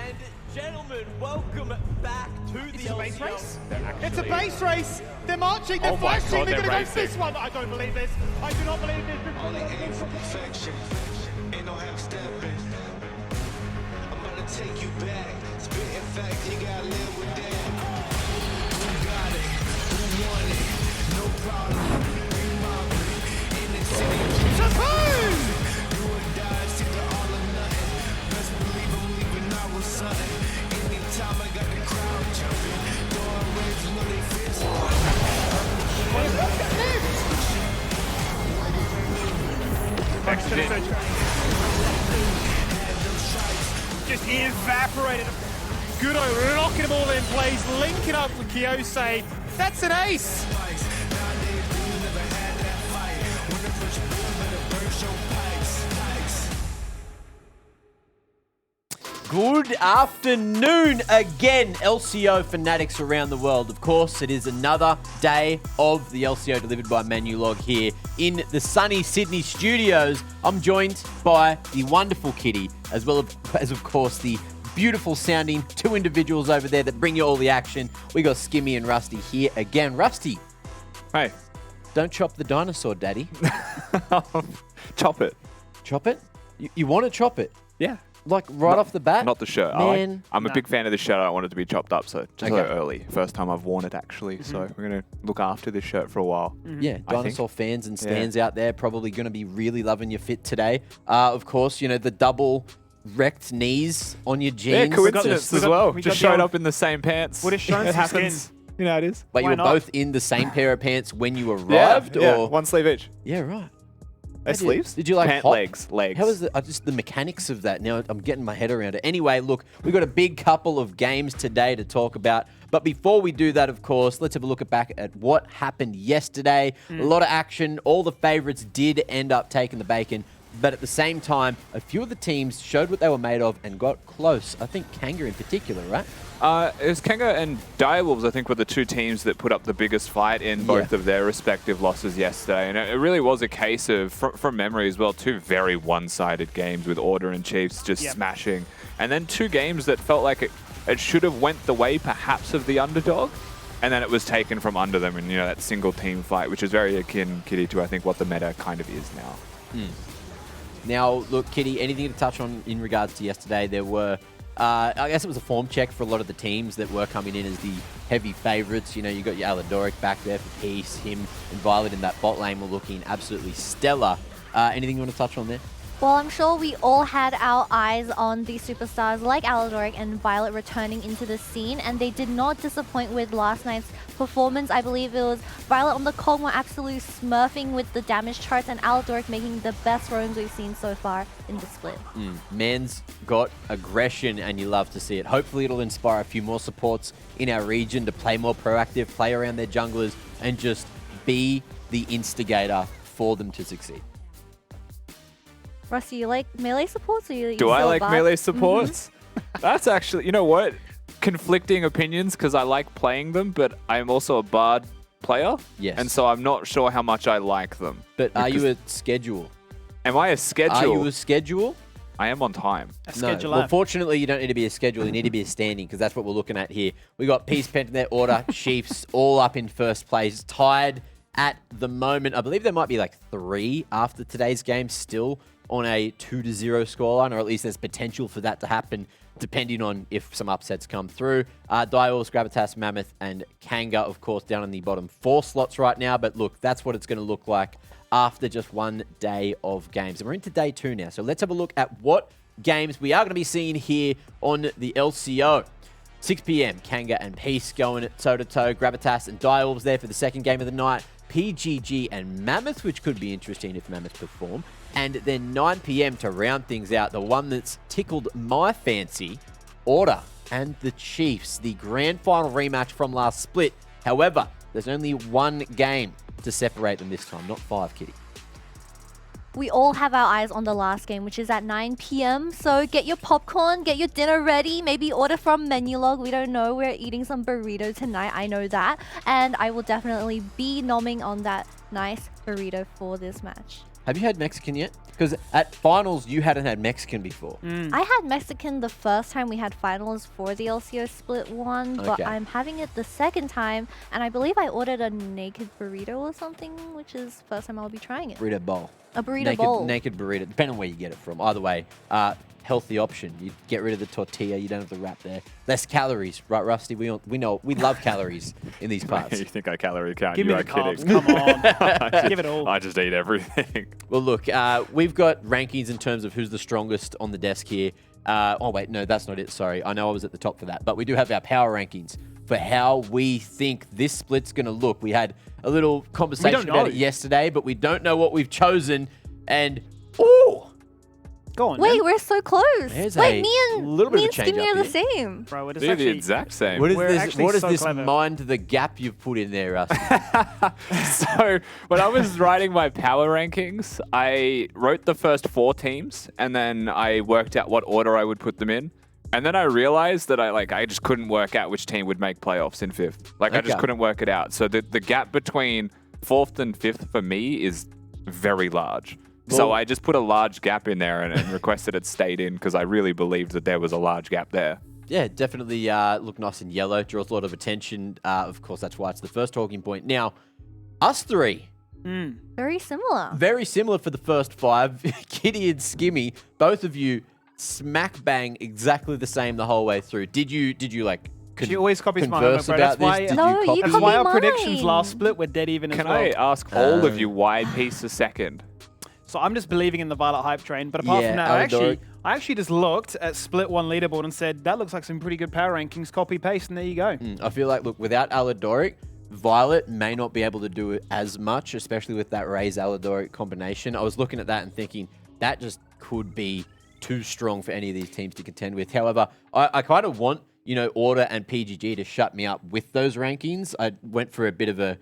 And gentlemen, welcome back to the base LCO. race. It's a base race. They're marching. They're flashing. They're going to go for this one. I don't believe this. I do not believe this. Only aim for perfection. Ain't no half stepping. I'm gonna take you back. Spitting facts, you gotta live with that. Who got it? Who won it? No problem. We mobbing in the city. You would die, it's either all or nothing. Best believe I'm leaving out with something. Anytime I got the crowd jumping, throwing rings, you know they fist. Just evaporated. Gudo locking them all in place, linking up with Kyose. That's an ace. Good afternoon again, LCO fanatics around the world. Of course, it is another day of the LCO delivered by Menulog here in the sunny Sydney studios. I'm joined by the wonderful Kitty, as well as, of course, the beautiful sounding two individuals over there that bring you all the action. We got Skimmy and Rusty here again. Rusty. Hey. Don't chop the dinosaur, Daddy. Chop it. Chop it? You want to chop it? Yeah. Like off the bat? Not the shirt. Man. I'm a big fan of this shirt. I don't want it to be chopped up, so just Okay. so early. First time I've worn it, actually. So we're going to look after this shirt for a while. Yeah, I dinosaur fans and stands out there probably going to be really loving your fit today. Of course, you know, the double wrecked knees on your jeans. Yeah, coincidence we as got- well. we Just got the showed old- up in the same pants. Would have shown It some happens. skin. You know how it is. But you Why were not? both in the same pair of pants when you Yeah, arrived? yeah. Or? One sleeve each. Yeah, right. They sleeves? Did you like Pant hop? legs? How is just the mechanics of that? Now I'm getting my head around it. Anyway, look, we've got a big couple of games today to talk about. But before we do that, of course, let's have a look back at what happened yesterday. A lot of action. All the favorites did end up taking the bacon. But at the same time, a few of the teams showed what they were made of and got close. I think Kanga in particular, right? It was Kanga and Direwolves, I think, were the two teams that put up the biggest fight in both of their respective losses yesterday. And it really was a case of, from memory as well, two very one-sided games with Order and Chiefs just smashing. And then two games that felt like it should have went the way, perhaps, of the underdog. And then it was taken from under them in, you know, that single team fight, which is very akin, Kitty, to I think what the meta kind of is now. Now, look, Kitty, anything to touch on in regards to yesterday? There were, I guess it was a form check for a lot of the teams that were coming in as the heavy favourites. You know, you got your Aladoric back there for Peace. Him and Violet in that bot lane were looking absolutely stellar. Anything you want to touch on there? Well, I'm sure we all had our eyes on the superstars like Aladoric and Violet returning into the scene, and they did not disappoint with last night's performance. I believe it was Violet on the Kong were absolutely smurfing with the damage charts, and Aladoric making the best roams we've seen so far in the split. Man's got aggression, and you love to see it. Hopefully, it'll inspire a few more supports in our region to play more proactive, play around their junglers, and just be the instigator for them to succeed. Rusty, you like melee supports? Or you Do I still like bad? melee supports? That's actually, you know what? Conflicting opinions because I like playing them, but I'm also a Bard player. Yes. And so I'm not sure how much I like them. But are you a schedule? Am I a schedule? Are you a schedule? I am on time. No. Well, fortunately, you don't need to be a schedule. You need to be a standing, because that's what we're looking at here. We got Peace, Pent in their Order, Chiefs all up in first place, tied at the moment. I believe there might be like 3 after today's game still on a 2-0 scoreline, or at least there's potential for that to happen, depending on if some upsets come through. Direwolves, Gravitas, Mammoth, and Kanga, of course, down in the bottom 4 slots right now. But look, that's what it's going to look like after just one day of games. And we're into day 2 now. So let's have a look at what games we are going to be seeing here on the LCO. 6 p.m, Kanga and Peace going toe-to-toe. Gravitas and Direwolves there for the second game of the night. PGG and Mammoth, which could be interesting if Mammoth perform. And then 9 p.m. to round things out, the one that's tickled my fancy, Order and the Chiefs, the grand final rematch from last split. However, there's only one game to separate them this time, not 5, Kitty. We all have our eyes on the last game, which is at 9 p.m. So get your popcorn, get your dinner ready, maybe order from Menulog. We don't know. We're eating some burrito tonight. I know that. And I will definitely be nomming on that nice burrito for this match. Have you had Mexican yet? Because at finals, you hadn't had Mexican before. I had Mexican the first time we had finals for the LCO split one, but Okay. I'm having it the second time, and I believe I ordered a naked burrito or something, which is first time I'll be trying it. Burrito bowl. A burrito bowl. Naked burrito, depending on where you get it from. Either way, healthy option. You get rid of the tortilla. You don't have to wrap there. Less calories, right, Rusty? We know we love calories in these parts. You think I calorie count? Give You me are the carbs. kidding. Come on. Give it all. I just eat everything. Well, look, we've got rankings in terms of who's the strongest on the desk here. Oh, wait, no, that's not it. Sorry. I know I was at the top for that. But we do have our power rankings for how we think this split's going to look. We had a little conversation about it yesterday, but we don't know what we've chosen. And, ooh! Go on. Wait, then. we're so close. There's Wait, a me little bit and of a change Skimmy up are the here. same. Bro, it is They're the actually... exact same. What is We're this? actually What is so this clever. mind the gap you've put in there, Rusty? So when I was writing my power rankings, I wrote the first 4 teams, and then I worked out what order I would put them in. And then I realized that I just couldn't work out which team would make playoffs in 5th. I just Okay. couldn't work it out. So the gap between 4th and 5th for me is very large. So Well- I just put a large gap in there and requested it stayed in because I really believed that there was a large gap there. Yeah, definitely look nice and yellow. Draws a lot of attention. Of course, that's why it's the first talking point. Now, us three, Very similar. very similar for the first 5. Kitty and Skimmy, both of you smack bang exactly the same the whole way through. Did you like She always copies mine, converse bro. about That's why- this? Did No, you copy? you That's copy why our mine. predictions last split were dead even as Can well. I ask all of you why Peace is second? So I'm just believing in the Violet hype train. But apart Yeah, from that, Alidoric. I actually just looked at split 1 leaderboard and said, that looks like some pretty good power rankings. Copy, paste, and there you go. I feel like, look, without Alidoric, Violet may not be able to do it as much, especially with that Raze Alidoric combination. I was looking at that and thinking that just could be too strong for any of these teams to contend with. However, I kind of want, Order and PGG to shut me up with those rankings. I went for a bit of a,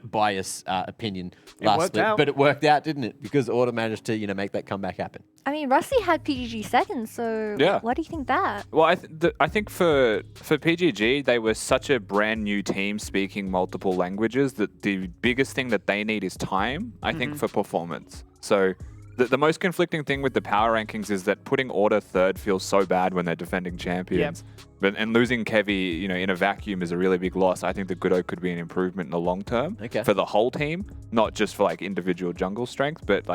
bias opinion last worked split, out. but it worked out, didn't it? Because Order managed to, make that comeback happen. I mean, Rusty had PGG second, so Yeah. what do you think that? Well, I think for PGG, they were such a brand new team speaking multiple languages that the biggest thing that they need is time, I think, for performance. So the most conflicting thing with the power rankings is that putting Order 3rd feels so bad when they're defending champions. And losing Kevy, in a vacuum is a really big loss. I think the Good Oak could be an improvement in the long term for the whole team, not just for individual jungle strength, but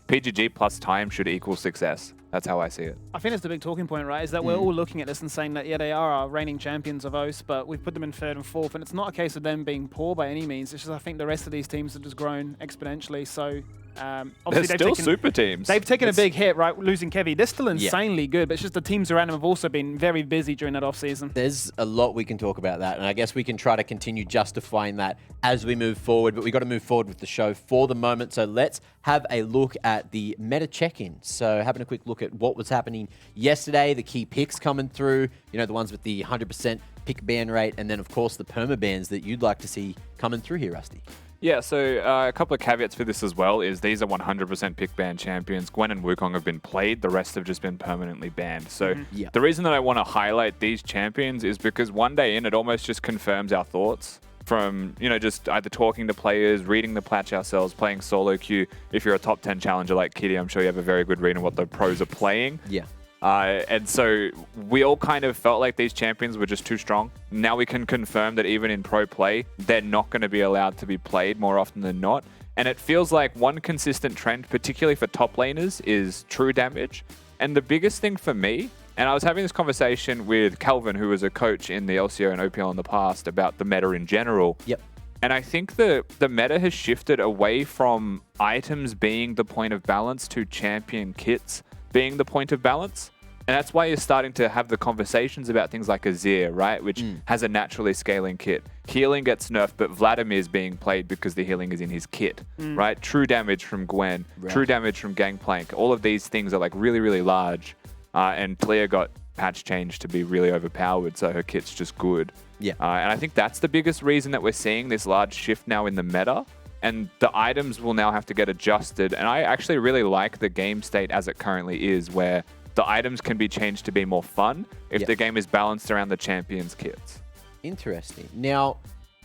PGG plus time should equal success. That's how I see it. I think that's the big talking point, right? Is that we're all looking at this and saying that, yeah, they are our reigning champions of OS, but we've put them in 3rd and 4th, and it's not a case of them being poor by any means. It's just I think the rest of these teams have just grown exponentially. So They're obviously still super teams. They've taken a big hit, right? Losing Kevy. They're still insanely good, but it's just the teams around them have also been very busy during that off-season. There's a lot we can talk about that, and I guess we can try to continue justifying that as we move forward, but we got to move forward with the show for the moment. So let's have a look at the meta check-in. So having a quick look at what was happening yesterday, the key picks coming through, the ones with the 100% pick ban rate, and then of course the perma bans that you'd like to see coming through here, Rusty. Yeah, so a couple of caveats for this as well is these are 100% pick ban champions. Gwen and Wukong have been played. The rest have just been permanently banned. So the reason that I want to highlight these champions is because one day in, it almost just confirms our thoughts from, just either talking to players, reading the patch ourselves, playing solo queue. If you're a top 10 challenger like Kitty, I'm sure you have a very good read on what the pros are playing. Yeah. And so we all kind of felt like these champions were just too strong. Now we can confirm that even in pro play, they're not going to be allowed to be played more often than not. And it feels like one consistent trend, particularly for top laners, is true damage. And the biggest thing for me, and I was having this conversation with Calvin, who was a coach in the LCO and OPL in the past, about the meta in general. Yep. And I think the meta has shifted away from items being the point of balance to champion kits being the point of balance. And that's why you're starting to have the conversations about things like Azir, right? Which has a naturally scaling kit. Healing gets nerfed, but Vladimir's being played because the healing is in his kit, right? True damage from Gwen, true damage from Gangplank. All of these things are really, really large. And Talia got patch changed to be really overpowered, so her kit's just good. Yeah. And I think that's the biggest reason that we're seeing this large shift now in the meta. And the items will now have to get adjusted. And I actually really like the game state as it currently is, where the items can be changed to be more fun if the game is balanced around the champions' kits. Interesting. Now,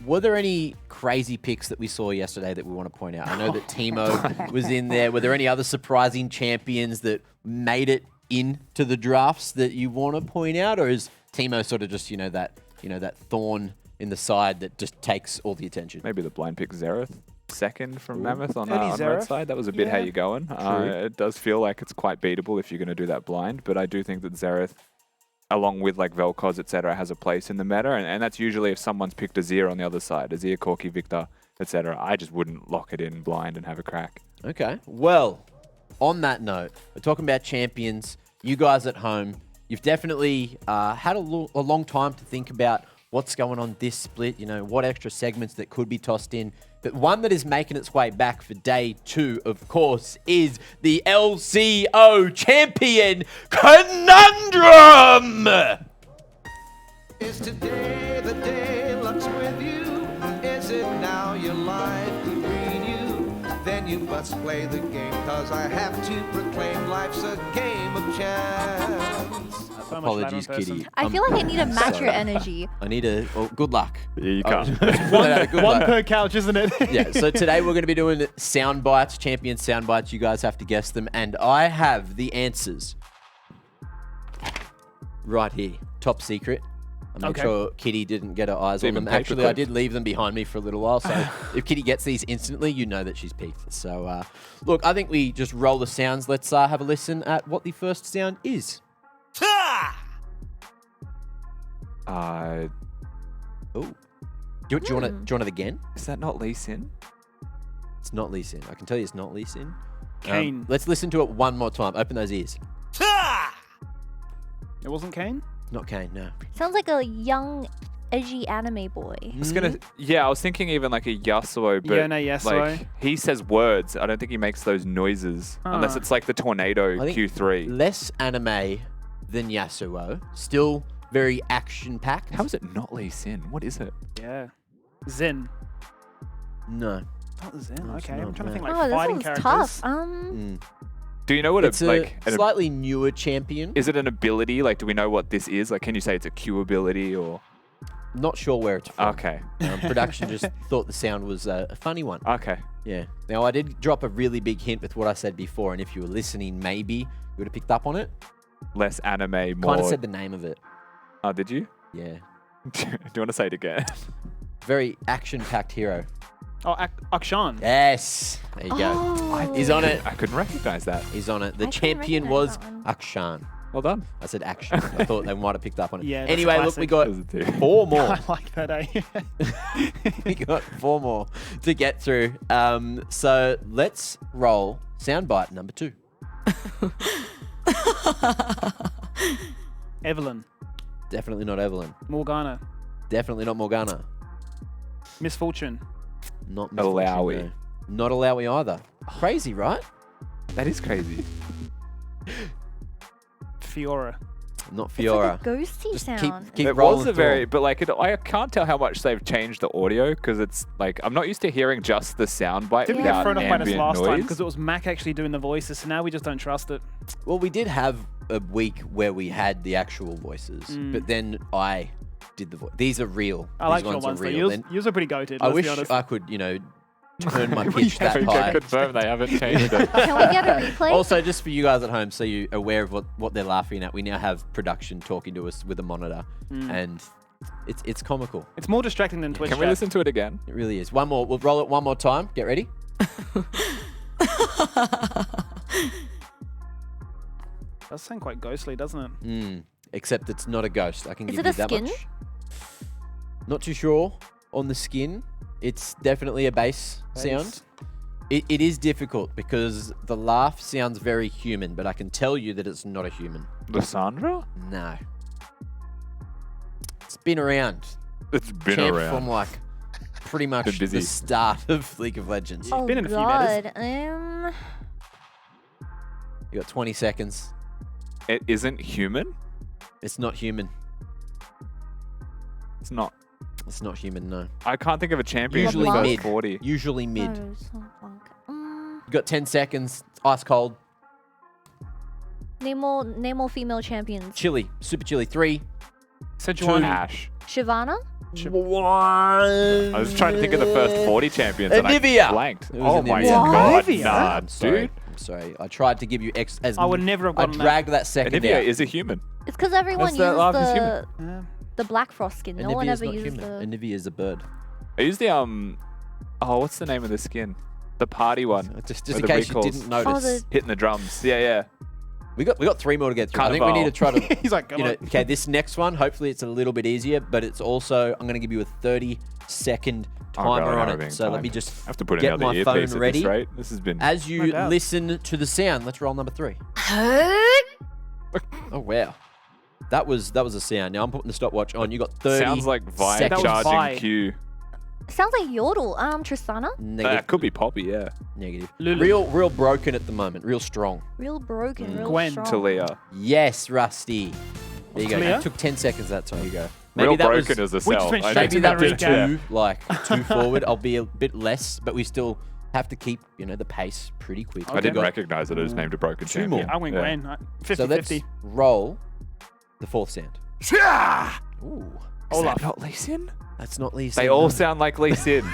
were there any crazy picks that we saw yesterday that we want to point out? I know that Timo was in there. Were there any other surprising champions that made it into the drafts that you want to point out, or is Timo sort of just that thorn in the side that just takes all the attention? Maybe the blind pick Xerath, second from Mammoth on Early red Xerath. side. That was a bit how you going. It does feel like it's quite beatable if you're going to do that blind, but I do think that Xerath, along with like Vel'Koz, etc., has a place in the meta, and that's usually if someone's picked Azir on the other side, Azir, Corki, Victor, etc. I just wouldn't lock it in blind and have a crack. Okay. Well, on that note, we're talking about champions. You guys at home, you've definitely had a long time to think about what's going on this split, what extra segments that could be tossed in. But one that is making its way back for day 2, of course, is the LCO champion Conundrum! Is today the day luck's with you? Is it now your life could read you? Then you must play the game, cause I have to proclaim life's a game of chance. So much Apologies, ladder person. Kitty. I feel like I need to match your energy. I need a... Oh, good luck. Yeah, you can't. Good One luck. per couch, isn't it? Yeah, so today we're going to be doing sound bites, champion sound bites. You guys have to guess them, and I have the answers right here. Top secret. I made sure Kitty didn't get her eyes on them. Actually, I did leave them behind me for a little while, so if Kitty gets these instantly, you know that she's peaked. So, look, I think we just roll the sounds. Let's have a listen at what the first sound is. Oh. Do you want it again? Is that not LeeSA? It's not LeeSA. I can tell you it's not LeeSA. Kane. Let's listen to it one more time. Open those ears. It wasn't Kane? Not Kane, no. Sounds like a young, edgy anime boy. I was gonna, I was thinking even like a Yasuo, but Yone Yasuo. like he says words. I don't think he makes those noises unless it's like the tornado I think Q3. Less anime than Yasuo. Still very action-packed. How is it not LeeSA? What is it? Yeah. Zin. No. Not Zin. No, it's Okay, I'm not, trying to think no. like Oh, this fighting one's characters. tough. Do you know what It's it's like? a slightly newer champion. Is it an ability? Like, do we know what this is? Like, can you say it's a Q ability or? Not sure where it's from. Okay. Production just thought the sound was a funny one. Okay. Yeah. Now, I did drop a really big hint with what I said before, and if you were listening, maybe you would have picked up on it. Less anime, more. Kind of said the name of it. Oh, did you? Yeah. Do you want to say it again? Very action-packed hero. Oh, Akshan. Yes. There you go. Oh. He's on it. I couldn't recognize that. He's on it. The I couldn't champion recognise was that one. Akshan. Well done. I said action. I thought they might have picked up on it. Yeah, that's a Anyway, look, we got Those are two. 4 more. I like that, eh? We got 4 more to get through. So let's roll soundbite number 2. Evelyn. Definitely not Evelyn. Morgana. Definitely not Morgana. Misfortune. Not Alawi. Misfortune, no. Not Alawi either. Crazy, right? That is crazy. Fiora. Not It's Fiora. like a ghosty Just sound. keep It rolling was a through. very, but like, I can't tell how much they've changed the audio because it's like, I'm not used to hearing just the soundbite Didn't get without thrown off by this ambient last time noise. because it was Mac actually doing the voices, so now we just don't trust it. Well, we did have a week where we had the actual voices, but then I did the voice. These are real. I like These your ones are ones though. real. Yours are pretty goated, I let's wish be honest. I could, turn my pitch that We high. can confirm they haven't changed it. Can we get a replay? Also, just for you guys at home, so you're aware of what they're laughing at, we now have production talking to us with a monitor, and it's comical. It's more distracting than Twitch Can we chat. listen to it again? It really is. One more. We'll roll it one more time. Get ready. Does sound quite ghostly, doesn't it? Except it's not a ghost. I can Is give it you a that skin? much. Not too sure on the skin. It's definitely a bass sound. It is difficult because the laugh sounds very human, but I can tell you that it's not a human. Lysandra? No. It's been around. It's been Champ around. from like pretty much Been busy. the start of League of Legends. Oh been in a few god. betas. You got 20 seconds. It isn't human? It's not human. It's not. It's not human, no. I can't think of a champion Usually in the mid. first 40. Usually mid. Oh, so blank. You got 10 seconds. It's ice cold. Name more female champions. Chilly. Super chilly. 3. Sejuani. Ash. Shyvana? I was trying to think of the first 40 champions and Anivia. I blanked. It was Oh my Anivia. god, Anivia? nah, I'm sorry. dude. I'm sorry. I tried to give you as I would never have I gotten that. dragged that second Anivia out. is a human. It's because everyone That's the uses largest human. the Black Frost skin. No one Anivia's ever not uses human. the. Anivia is a bird. I used the oh, what's the name of the skin? The party one. Just Where in the case you recalls. didn't notice. Hitting the drums. Yeah. We got 3 more to get through. I think we need to try to. He's like, come on. Okay, this next one, hopefully it's a little bit easier, but it's also, I'm going to give you a 30-second Oh, God, timer I'm on having it. So let time. me just I have to put get another my earpiece phone at ready. this rate. This has been. As you No doubt. listen to the sound, let's roll number 3. Oh, wow. That was a sound. Now I'm putting the stopwatch on. You got 30 Sounds like Vi seconds. That was Vi. charging Q. Sounds like Yodel. Tristana. Negative. Could be Poppy, yeah. Negative. Lulu. Real broken at the moment. Real strong. Real broken. Real Gwen. strong. Talia. Yes, Rusty. There you go. Talia? It took 10 seconds that time. There you go. Real that was, broken as a We just cell. went I straight know. maybe to that was recap. too forward. I'll be a bit less, but we still have to keep, the pace pretty quick. I didn't We've got recognize it. I just named a broken 2 champion. more. I went Gwen. 50-50. So let's roll the 4th sound. Ooh. Is Olaf. that not Lee Sin? That's not LeeSA. They all no. sound like Lee Sin.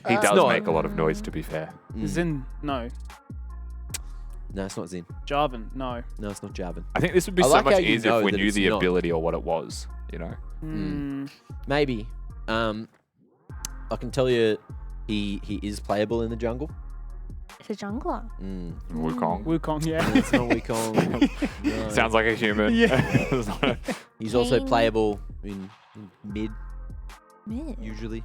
He does not. make a lot of noise, to be fair. Zin. No. No, it's not Zin. Jarvan. No. No, it's not Jarvan. I think this would be I so like much how you easier know if we that knew it's the not. ability or what it was, you know? Maybe. I can tell you he is playable in the jungle. It's a jungler. Wukong. Wukong, yeah. It's not Wukong. No. Sounds like a human. Yeah. He's also Kane. playable in mid, Mid. usually.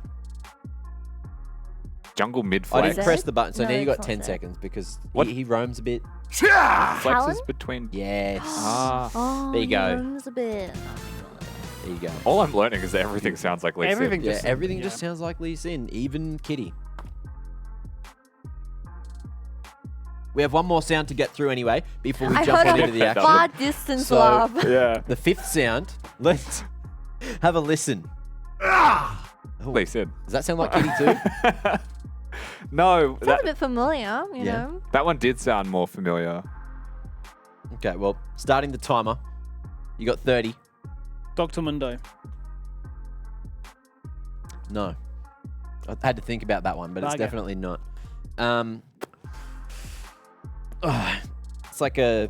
Jungle mid I flex. didn't press the button, so No, now you it's got not 10 Zed. seconds because What? he roams a bit. Flexes Talon? between. Yes. Ah. Oh, There you go. he roams a bit. There you go. All I'm learning is that everything sounds like Lee Sin. Everything Yeah, just everything just sounds like Lee Sin, even Kitty. We have one more sound to get through anyway before we I jump heard on a into the action. far distance So- laugh. Yeah. The 5th sound, let's have a listen. Lee Sin. Does that sound like Kitty too? No, Sounds a bit familiar, you Yeah. know. that one did sound more familiar. Okay, well, starting the timer. You got 30. Dr. Mundo. No. I had to think about that one, but it's Okay. definitely not. It's like a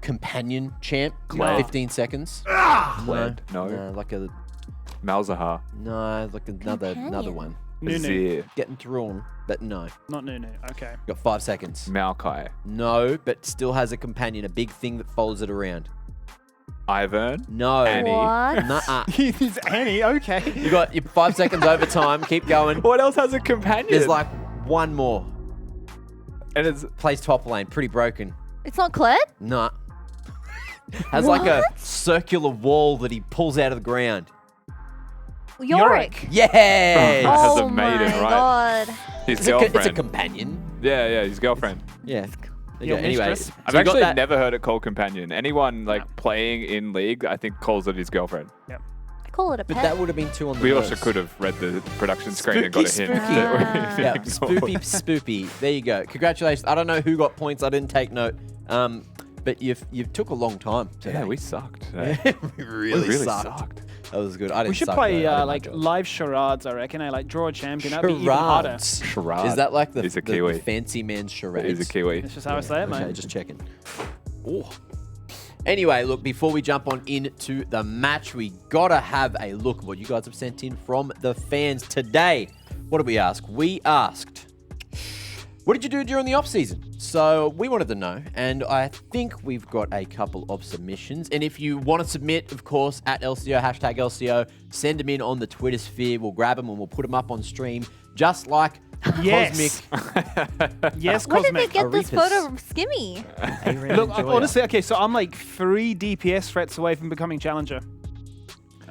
companion champ. Claire. 15 seconds. Kled. No. Like a Malzahar. like another Companion. one. Nunu. Azir. Getting thrown, but no. Not Nunu. Okay. Got 5 seconds. Maokai. No, but still has a companion, a big thing that follows it around. Ivern. No. Annie. What? Nuh-uh. He's Annie. Okay. You got your 5 seconds over time. Keep going. What else has a companion? There's like one more. and it's Plays top lane. Pretty broken. It's not Kled? Nah. Has like a What? circular wall that he pulls out of the ground. Yorick. Yes! Has a Oh maiden, my right? god. his It's a girlfriend. companion. Yeah, his girlfriend. Yeah. There you Your go. Anyway, mistress? so I've you got actually that- never heard it called companion. Anyone like No. playing in League, I think calls it his girlfriend. I call it a But pet. that would have been 2 on the We nose. also could have read the production screen and got a hint. Spooky. that we're Ah. Yeah, being spoopy, ignored. spoopy. There you go. Congratulations. I don't know who got points. I didn't take note. But you took a long time today. Yeah, we sucked. today. we We really, sucked. sucked. That was good. I didn't We should suck, play though. I did my like job. live charades, I reckon. Like draw a champion. That'd be even harder. Charades. Charade. Is that like the, He's a the Kiwi. fancy man's charades? He's a Kiwi. That's just how I say it, Okay, mate. just checking. Oh. Anyway, look, before we jump on into the match, we gotta have a look at what you guys have sent in from the fans today. What did we ask? We asked, what did you do during the off-season? So we wanted to know, and I think we've got a couple of submissions. And if you want to submit, of course, at LCO, hashtag LCO, send them in on the Twitter sphere. We'll grab them and we'll put them up on stream, just like Yes. Cosmic. Yes, Where did they Cosmic. get this Arepas. photo of Skimmy? Look, honestly, okay, so I'm like 3 DPS threats away from becoming challenger.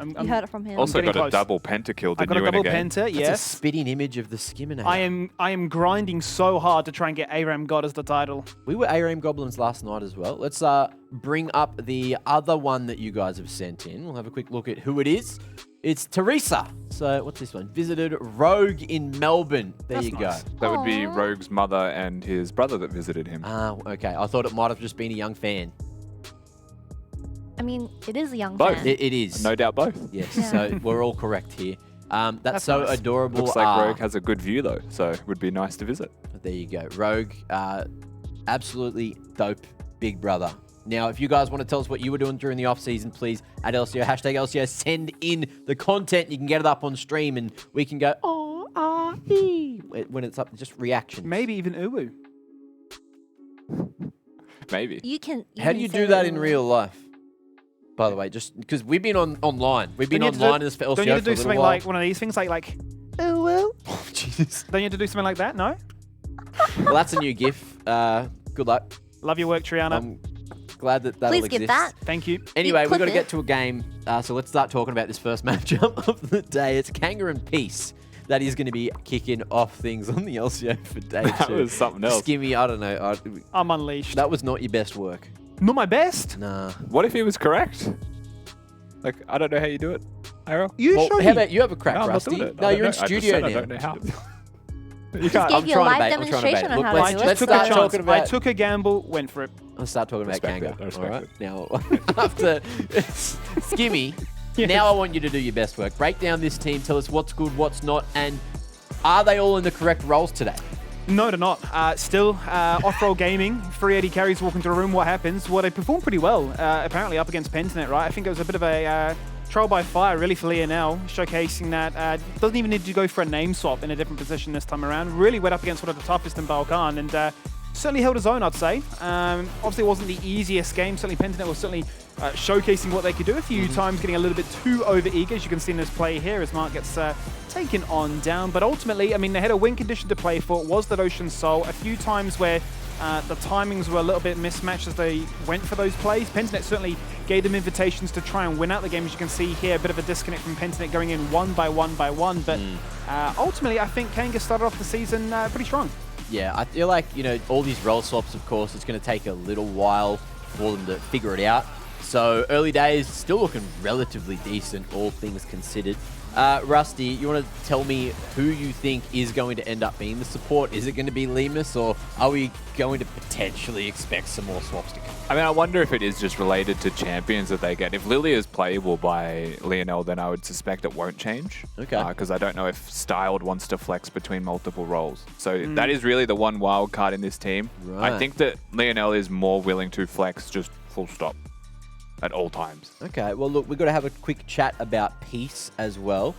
You heard it from him. Also getting got close. a double pentakill, I didn't got a you, in double a game? penta, That's a yes. spitting image of the Skiminator. I am grinding so hard to try and get ARAM God as the title. We were ARAM Goblins last night as well. Let's bring up the other one that you guys have sent in. We'll have a quick look at who it is. It's Teresa. So what's this one? Visited Rogue in Melbourne. There That's you nice. go. That would be Aw. Rogue's mother and his brother that visited him. Ah, okay. I thought it might have just been a young fan. I mean, it is a young Both. fan. It is. No doubt both. Yes, Yeah. so we're all correct here. That's so nice. adorable. Looks like Rogue has a good view though, so it would be nice to visit. There you go. Rogue, absolutely dope big brother. Now, if you guys want to tell us what you were doing during the off-season, please, at LCO, hashtag LCO, send in the content. You can get it up on stream, and we can go, when it's up, just reaction. Maybe even Uwu. Maybe. You can. How do you do that in real life? By the way, just because we've been online. We've been online as for LCO Don't you have to for a do something little while. like one of these things, like, Oh, Jesus. don't you have to do something like that? No? Well, that's a new GIF. Good luck. Love your work, Triana. I'm glad that'll Please exist. give that. Thank you. Anyway, we've clip got to it. get to a game, so let's start talking about this first matchup of the day. It's Kanga and Peace. That is going to be kicking off things on the LCO for day 2. That was something else. Skimmy, I don't know. I'm unleashed. That was not your best work. Not my best. Nah. What if he was correct? Like, I don't know how you do it, Arrow. You Well, show how me. about you have a crack, No, I'm not Rusty? doing it. No, I you're in don't know. I just studio said now. I don't know how. You Just can't. gave I'm you a trying to live bait, I'm trying to demonstration bait. on Look, how I to let's- do just let's it. took a start chance. talking about- I took a gamble, went for it. Let's start talking about Respect Kanga. it, I respect All right. it. Now, after Skimmy, now I want you to do your best work. Break down this team. Tell us what's good, what's not, and are they all in the correct roles today? No, they're not. Still, off-roll gaming, 380 carries walk into a room, what happens? Well, they performed pretty well, apparently up against Pentanet, right? I think it was a bit of a trial by fire, really, for Lionel, showcasing that doesn't even need to go for a name swap in a different position this time around. Really went up against one of the toughest in Balkan, and certainly held his own, I'd say. Obviously, it wasn't the easiest game. Certainly, Pentanet was certainly showcasing what they could do a few times, getting a little bit too over-eager, as you can see in this play here, as Mark gets taken on down. But ultimately, I mean, they had a win condition to play for. It was the Ocean Soul. A few times where the timings were a little bit mismatched as they went for those plays. Pentanet certainly gave them invitations to try and win out the game. As you can see here, a bit of a disconnect from Pentanet going in one by one by one. But ultimately, I think Kanga started off the season pretty strong. Yeah, I feel like, you know, all these role swaps, of course, it's going to take a little while for them to figure it out. So early days, still looking relatively decent, all things considered. Rusty, you want to tell me who you think is going to end up being the support? Is it going to be Leemas, or are we going to potentially expect some more swaps to come? I mean, I wonder if it is just related to champions that they get. If Lily is playable by Lionel, then I would suspect it won't change. Okay. Because I don't know if Styled wants to flex between multiple roles. So that is really the one wild card in this team. Right. I think that Lionel is more willing to flex just full stop at all times. Okay, well, look, we've got to have a quick chat about Peace as well.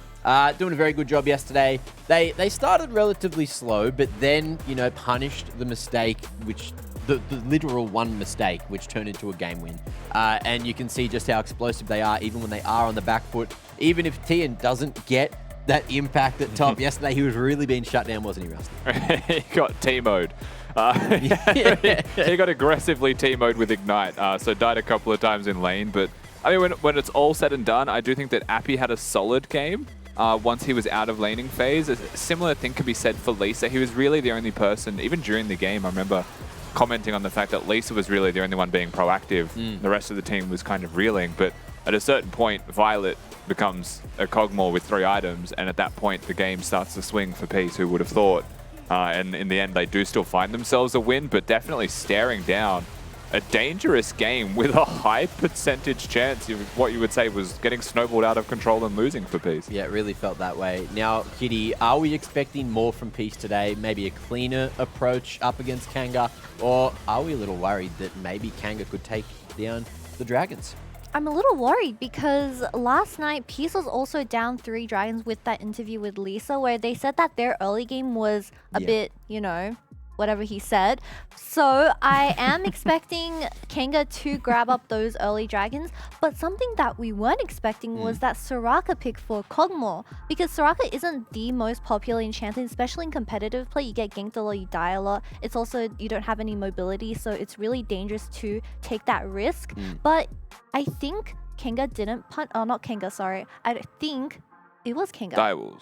Doing a very good job yesterday. They started relatively slow, but then, you know, punished the mistake, which the literal one mistake, which turned into a game win. And you can see just how explosive they are, even when they are on the back foot. Even if Thien doesn't get that impact at top. Yesterday, he was really being shut down, wasn't he, Rusty? He got T-mode. He got aggressively T-mode with Ignite, so died a couple of times in lane. But I mean, when it's all said and done, I do think that Apii had a solid game once he was out of laning phase. A similar thing could be said for LeeSA. He was really the only person, even during the game, I remember commenting on the fact that LeeSA was really the only one being proactive. The rest of the team was kind of reeling. But at a certain point, Violet becomes a Cogmore with 3 items, and at that point, the game starts to swing for Peace, who would have thought. And in the end, they do still find themselves a win, but definitely staring down a dangerous game with a high percentage chance of what you would say was getting snowballed out of control and losing for Peace. Yeah, it really felt that way. Now, Kitty, are we expecting more from Peace today? Maybe a cleaner approach up against Kanga? Or are we a little worried that maybe Kanga could take down the Dragons? I'm a little worried because last night Peace was also down 3 Dragons with that interview with LeeSA, where they said that their early game was a bit, you know, whatever he said. So I am expecting Kanga to grab up those early Dragons, but something that we weren't expecting was that Soraka pick for Cogmore, because Soraka isn't the most popular enchanter, especially in competitive play. You get ganked a lot, you die a lot. It's also, you don't have any mobility, so it's really dangerous to take that risk. But I think Kanga didn't not Kanga, sorry. I think it was Kanga. Dials.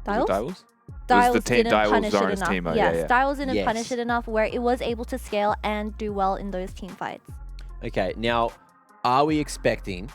Dials? Dials? Dials the didn't Dials punish it Zoran's enough. team, Yes, yeah. Dials didn't Yes. punish it enough where it was able to scale and do well in those team fights. Okay, now, are we expecting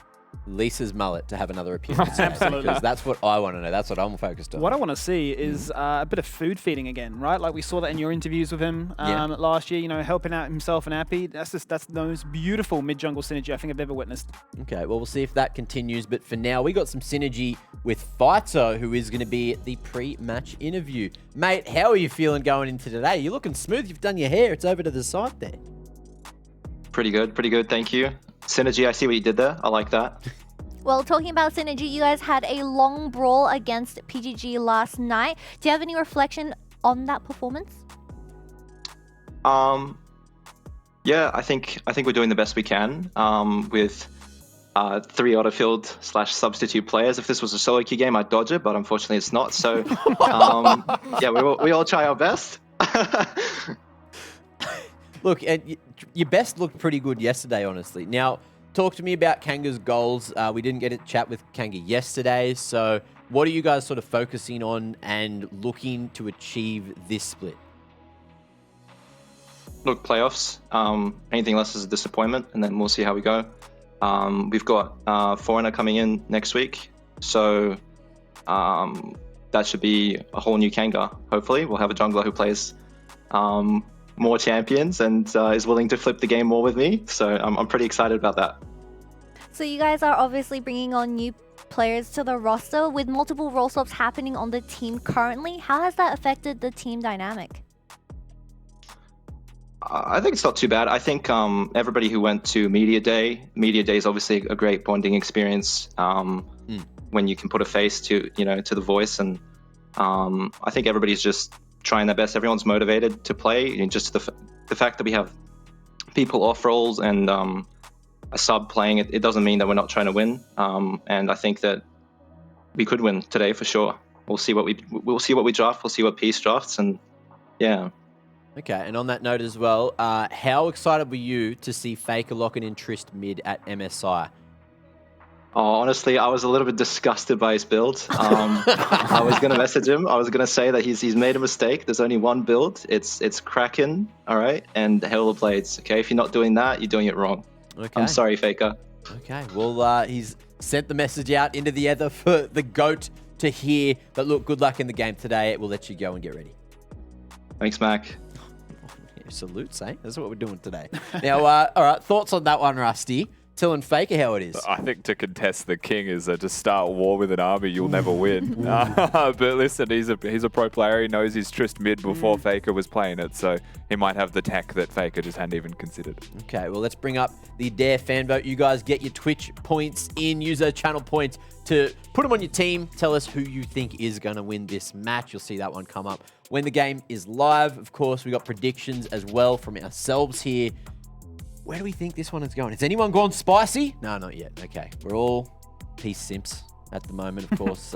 LeeSA's mullet to have another appearance. Absolutely. Because that's what I want to know. That's what I'm focused on. What I want to see is a bit of food feeding again, right? Like we saw that in your interviews with him last year, you know, helping out himself and Apii. That's the most beautiful mid-jungle synergy I think I've ever witnessed. Okay, well, we'll see if that continues. But for now, we got some synergy with Fighto, who is going to be at the pre-match interview. Mate, how are you feeling going into today? You're looking smooth. You've done your hair. It's over to the side there. Pretty good, thank you. Synergy, I see what you did there. I like that. Well, talking about synergy, you guys had a long brawl against PGG last night. Do you have any reflection on that performance? Yeah, I think we're doing the best we can with 3 autofield / substitute players. If this was a solo queue game, I'd dodge it, but unfortunately it's not. So yeah, we all try our best. Look, your best looked pretty good yesterday, honestly. Now, talk to me about Kanga's goals. We didn't get a chat with Kanga yesterday, so what are you guys sort of focusing on and looking to achieve this split? Look, playoffs. Anything less is a disappointment, and then we'll see how we go. We've got Foreigner coming in next week, so that should be a whole new Kanga. Hopefully, we'll have a jungler who plays more champions and is willing to flip the game more with me. So I'm pretty excited about that. So you guys are obviously bringing on new players to the roster with multiple role swaps happening on the team currently. How has that affected the team dynamic? I think it's not too bad. I think everybody who went to Media Day is obviously a great bonding experience when you can put a face to the voice, and I think everybody's just trying their best. Everyone's motivated to play, and just the fact that we have people off roles and a sub playing it doesn't mean that we're not trying to win. And I think that we could win today for sure. We'll see what we draft. We'll see what Peace drafts, and yeah. Okay, and on that note as well, how excited were you to see Faker locking in Trist mid at MSI? Oh, honestly, I was a little bit disgusted by his build. I was going to message him. I was going to say that he's made a mistake. There's only one build. It's Kraken, all right, and Hail of Blades. Okay, if you're not doing that, you're doing it wrong. Okay. I'm sorry, Faker. Okay, well, he's sent the message out into the ether for the GOAT to hear. But look, good luck in the game today. We'll let you go and get ready. Thanks, Mac. Salutes, eh? That's what we're doing today. Now, all right, thoughts on that one, Rusty? Telling Faker how it is. I think to contest the king is to start war with an army you'll never win. But listen, he's a pro player. He knows he's Trist mid before Faker was playing it, so he might have the tech that Faker just hadn't even considered. Okay, well, let's bring up the Dare fan vote. You guys get your Twitch points in, user channel points to put them on your team. Tell us who you think is going to win this match. You'll see that one come up when the game is live. Of course, we got predictions as well from ourselves here. Where do we think this one is going? Has anyone gone spicy? No, not yet. Okay, we're all peace simps at the moment, of course.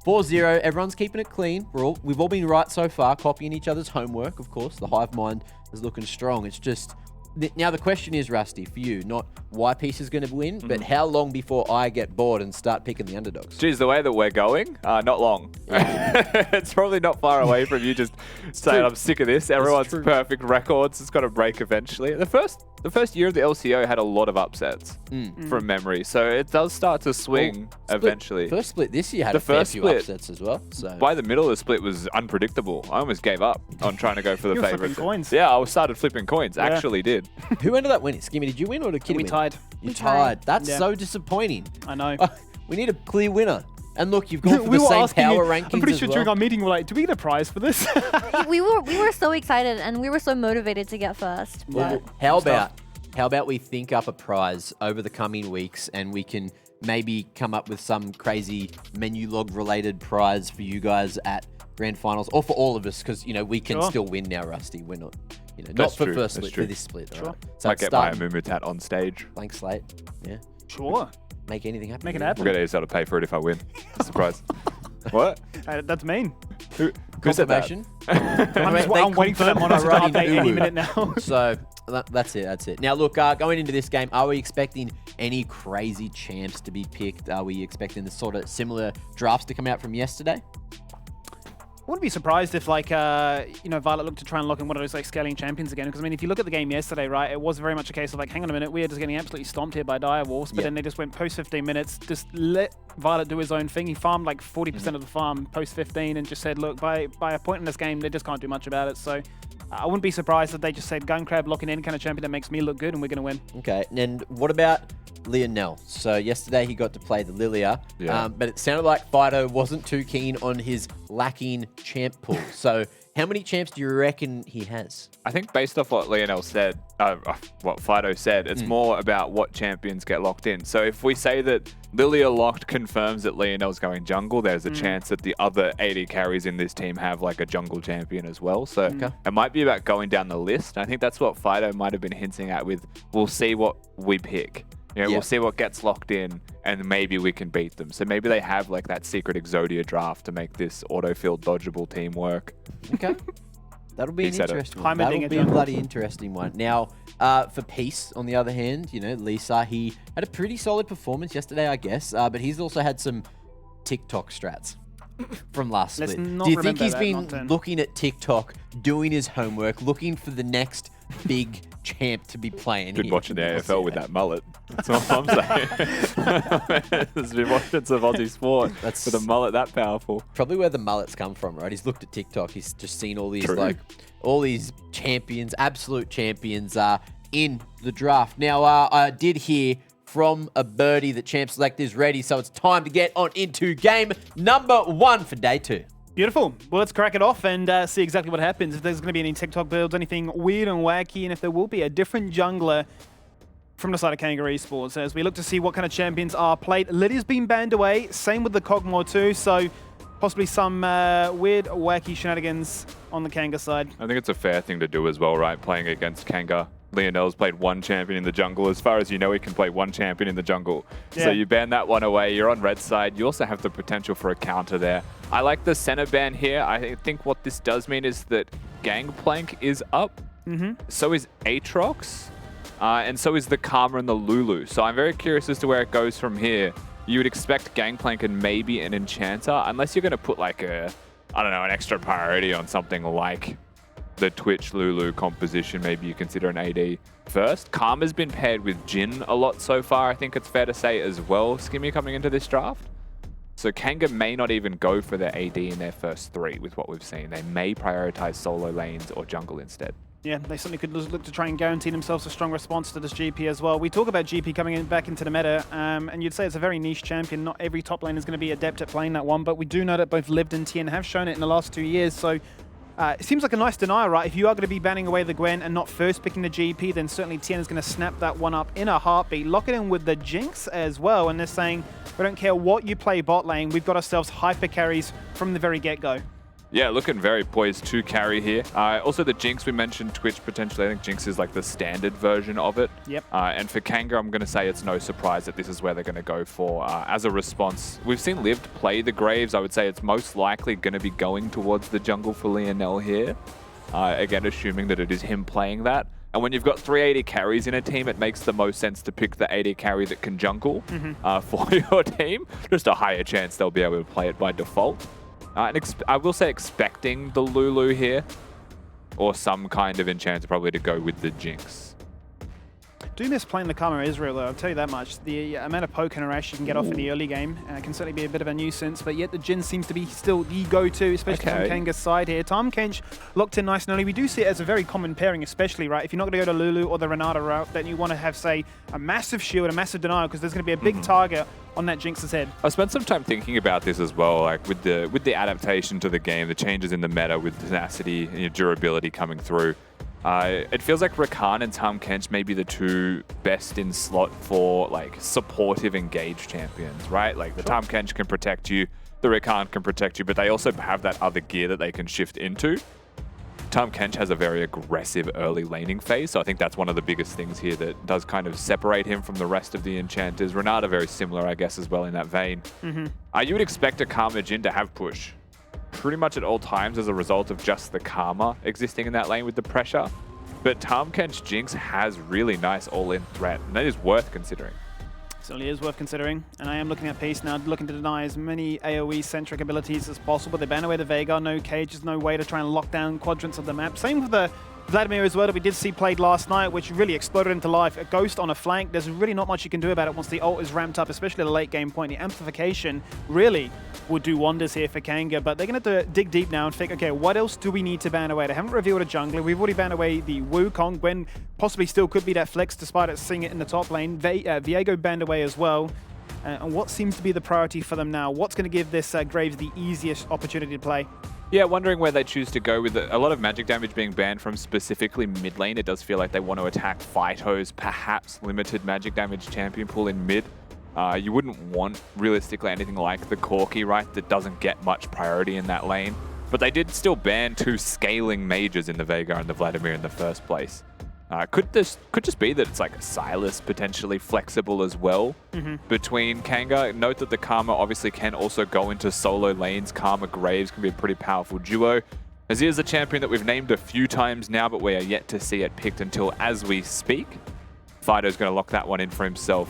4-0, everyone's keeping it clean. We've all been right so far, copying each other's homework, of course. The hive mind is looking strong. It's just... Now, the question is, Rusty, for you, not why Peace is going to win, but how long before I get bored and start picking the underdogs? Geez, the way that we're going, not long. It's probably not far away from you just saying, I'm sick of this. Everyone's perfect records. It's got to break eventually. The first year of the LCO had a lot of upsets from memory, so it does start to swing eventually. First split this year had a fair few upsets as well. So by the middle of the split was unpredictable. I almost gave up on trying to go for the favourites. flipping coins. Yeah, I started flipping coins. Actually did. Who ended up winning? Skimmy, did you win or did Kitty win? We tied. You tied. That's so disappointing. I know. We need a clear winner. And look, you've gone for the same power rankings. I'm pretty sure during our meeting we're like, do we get a prize for this? we were so excited and we were so motivated to get first. Well, how about we think up a prize over the coming weeks and we can maybe come up with some crazy Menulog related prize for you guys at grand finals, or for all of us, because we can still win now, Rusty. We're not, not for first split, for this split. Sure. Right. So Might get my Amumu tat on stage. Blank slate. Yeah. Sure. Make anything happen. Make it happen. We're going to able to pay for it if I win. Surprise. What? That's mean. Who said that? I'm waiting for that monitor to update any minute now. So that's it. Now, look, going into this game, are we expecting any crazy champs to be picked? Are we expecting the sort of similar drafts to come out from yesterday? wouldn't be surprised if, like, Violet looked to try and lock in one of those, like, scaling champions again. Because, I mean, if you look at the game yesterday, right, it was very much a case of, like, hang on a minute, we are just getting absolutely stomped here by Direwolves. But then they just went post 15 minutes, just let Violet do his own thing. He farmed, like, 40% of the farm post 15 and just said, look, by a point in this game, they just can't do much about it. So I wouldn't be surprised if they just said Gunkrab locking in kind of champion that makes me look good and we're going to win. Okay, and what about Lionel? So yesterday he got to play the Lilia, but it sounded like Fighto wasn't too keen on his lacking champ pool. So how many champs do you reckon he has? I think based off what Lionel said, what Fighto said, it's more about what champions get locked in. So if we say that Lilia locked confirms that Lionel's going jungle, there's a chance that the other 80 carries in this team have like a jungle champion as well. So it might be about going down the list. And I think that's what Fighto might have been hinting at with, we'll see what we pick. You know, we'll see what gets locked in, and maybe we can beat them. So maybe they have like that secret Exodia draft to make this autofill dodgeable team work. Okay. That'll be an interesting one. That'll That'll be a bloody interesting one. Now, for Peace, on the other hand, you know, LeeSA, he had a pretty solid performance yesterday, I guess, but he's also had some TikTok strats from last split. Do you think he's been looking at TikTok, doing his homework, looking for the next big champ to be playing? Good watching the AFL with that mullet. That's what I'm saying. There's been watching some Aussie sport with a mullet that powerful. Probably where the mullets come from, right? He's looked at TikTok. He's just seen all these all these champions, absolute champions, in the draft. Now, I did hear from a birdie that Champ Select is ready, so it's time to get on into game number 1 for day 2. Beautiful. Well, let's crack it off and see exactly what happens. If there's going to be any TikTok builds, anything weird and wacky, and if there will be a different jungler from the side of Kanga Esports as we look to see what kind of champions are played. Lydia's been banned away. Same with the Cogmore too, so possibly some weird, wacky shenanigans on the Kanga side. I think it's a fair thing to do as well, right? Playing against Kanga. Lionel's played one champion in the jungle. As far as you know, he can play one champion in the jungle. Yeah. So you ban that one away. You're on red side. You also have the potential for a counter there. I like the center ban here. I think what this does mean is that Gangplank is up. So is Aatrox. And so is the Karma and the Lulu. So I'm very curious as to where it goes from here. You would expect Gangplank and maybe an Enchanter, unless you're going to put like a, I don't know, an extra priority on something like the Twitch Lulu composition. Maybe you consider an AD first. Karma's been paired with Jhin a lot so far, I think it's fair to say as well, Skimmy, coming into this draft. So Kanga may not even go for their AD in their first 3 with what we've seen. They may prioritize solo lanes or jungle instead. Yeah, they certainly could look to try and guarantee themselves a strong response to this GP as well. We talk about GP coming back into the meta, and you'd say it's a very niche champion. Not every top lane is going to be adept at playing that one, but we do know that both Lived and Thien have shown it in the last 2 years, so it seems like a nice denial, right? If you are going to be banning away the Gwen and not first picking the GP, then certainly Thien is going to snap that one up in a heartbeat. Lock it in with the Jinx as well, and they're saying, we don't care what you play bot lane, we've got ourselves hyper carries from the very get-go. Yeah, looking very poised to carry here. Also the Jinx, we mentioned Twitch potentially. I think Jinx is like the standard version of it. Yep. And for Kanga, I'm going to say it's no surprise that this is where they're going to go for as a response. We've seen Lived play the Graves. I would say it's most likely going to be going towards the jungle for Lionel here. Again, assuming that it is him playing that. And when you've got 380 carries in a team, it makes the most sense to pick the 80 carry that can jungle for your team. Just a higher chance they'll be able to play it by default. And I will say expecting the Lulu here, or some kind of enchanter probably to go with the Jinx. Do miss playing the Karma Israel though, I'll tell you that much. The amount of poke and harass you can get off in the early game can certainly be a bit of a nuisance, but yet the Jhin seems to be still the go-to, especially from Kanga's side here. Tahm Kench locked in nice and early. We do see it as a very common pairing, especially, right? If you're not going to go to Lulu or the Renata route, then you want to have, say, a massive shield, a massive denial, because there's going to be a big target on that Jinx's head. I spent some time thinking about this as well, like with the adaptation to the game, the changes in the meta with tenacity and durability coming through. It feels like Rakan and Tahm Kench may be the 2 best in slot for like supportive engaged champions, right? Like the Tahm Kench can protect you, the Rakan can protect you, but they also have that other gear that they can shift into. Tahm Kench has a very aggressive early laning phase, so I think that's one of the biggest things here that does kind of separate him from the rest of the enchanters. Renata very similar, I guess, as well in that vein. You would expect a Karma Jhin to have push pretty much at all times as a result of just the Karma existing in that lane with the pressure. But Tahm Kench Jinx has really nice all-in threat, and that is worth considering. Certainly is worth considering. And I am looking at Peace now, looking to deny as many AoE-centric abilities as possible. They ban away the Veigar, no cages, no way to try and lock down quadrants of the map. Same with the Vladimir as well that we did see played last night, which really exploded into life. A Ghost on a flank, there's really not much you can do about it once the ult is ramped up, especially at the late game point. The amplification really would do wonders here for Kanga, but they're going to dig deep now and think, okay, what else do we need to ban away? They haven't revealed a jungler. We've already banned away the Wukong. Gwen possibly still could be that flex despite it seeing it in the top lane. Viego banned away as well. And what seems to be the priority for them now? What's going to give this Graves the easiest opportunity to play? Yeah, wondering where they choose to go with it. A lot of magic damage being banned from specifically mid lane. It does feel like they want to attack Fighto's perhaps limited magic damage champion pool in mid. You wouldn't want, realistically, anything like the Corki, right, that doesn't get much priority in that lane. But they did still ban 2 scaling mages in the Veigar and the Vladimir in the first place. Could just be that it's like Silas potentially flexible as well between Kanga. Note that the Karma obviously can also go into solo lanes. Karma Graves can be a pretty powerful duo. Azir's a champion that we've named a few times now, but we are yet to see it picked until as we speak. Fighto's going to lock that one in for himself.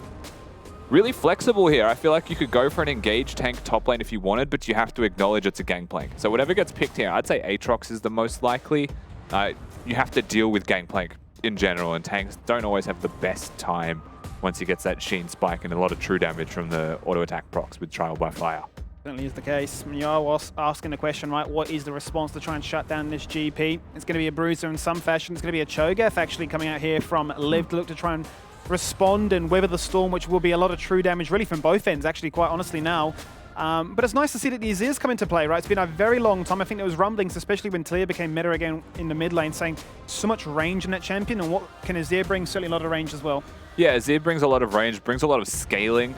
Really flexible here. I feel like you could go for an engaged tank top lane if you wanted, but you have to acknowledge it's a Gangplank. So whatever gets picked here, I'd say Aatrox is the most likely. You have to deal with Gangplank in general, and tanks don't always have the best time once he gets that Sheen spike and a lot of true damage from the auto attack procs with Trial by Fire. Certainly is the case. You are asking the question, right, what is the response to try and shut down this GP? It's going to be a Bruiser in some fashion. It's going to be a Cho'gath actually coming out here from Liv to look to try and respond and weather the storm, which will be a lot of true damage really from both ends, actually, quite honestly now. But it's nice to see that the Azir's come into play, right? It's been a very long time. I think there was rumblings, especially when Talia became meta again in the mid lane, saying so much range in that champion, and what can Azir bring? Certainly a lot of range as well. Yeah, Azir brings a lot of range, brings a lot of scaling.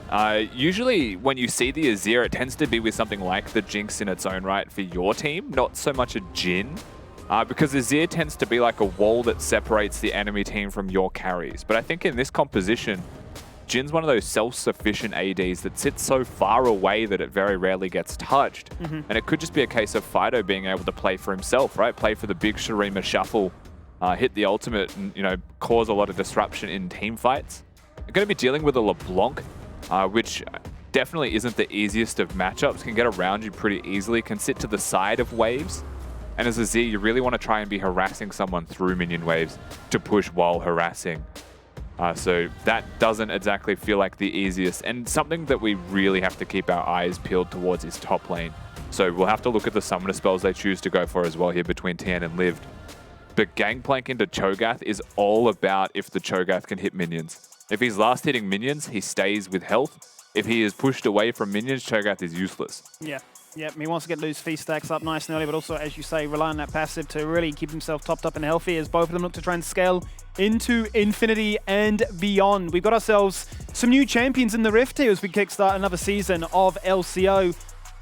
Usually when you see the Azir, it tends to be with something like the Jinx in its own right for your team, not so much a Jhin. Because Azir tends to be like a wall that separates the enemy team from your carries. But I think in this composition, Jin's one of those self-sufficient ADs that sits so far away that it very rarely gets touched. And it could just be a case of Fighto being able to play for himself, right? Play for the big Shurima shuffle, hit the ultimate and, you know, cause a lot of disruption in team fights. They're going to be dealing with a Leblanc, which definitely isn't the easiest of matchups. Can get around you pretty easily, can sit to the side of waves. And as Azir, you really want to try and be harassing someone through minion waves to push while harassing. So that doesn't exactly feel like the easiest, and something that we really have to keep our eyes peeled towards is top lane. So we'll have to look at the summoner spells they choose to go for as well here between Thien and Liv. But Gangplank into Cho'gath is all about if the Cho'gath can hit minions. If he's last hitting minions, he stays with health. If he is pushed away from minions, Cho'gath is useless. Yeah. Yep, he wants to get those feast stacks up nice and early, but also, as you say, rely on that passive to really keep himself topped up and healthy as both of them look to try and scale into infinity and beyond. We've got ourselves some new champions in the Rift here as we kickstart another season of LCO.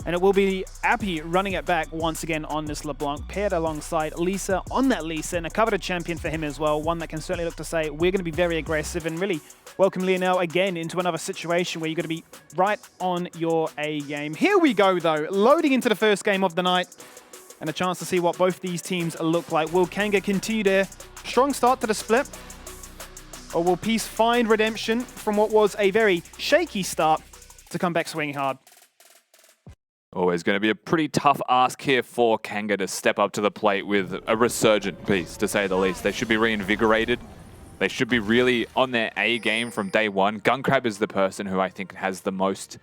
And it will be Apii running it back once again on this LeBlanc, paired alongside LeeSA on that LeeSA, and a coveted champion for him as well, one that can certainly look to say, we're going to be very aggressive and really welcome Lionel again into another situation where you're going to be right on your A game. Here we go, though, loading into the first game of the night, and a chance to see what both these teams look like. Will Kanga continue their strong start to the split, or will Peace find redemption from what was a very shaky start to come back swinging hard? Always going to be a pretty tough ask here for Kanga to step up to the plate with a resurgent Peace, to say the least. They should be reinvigorated. They should be really on their A game from day one. Gunkrab is the person who I think has the most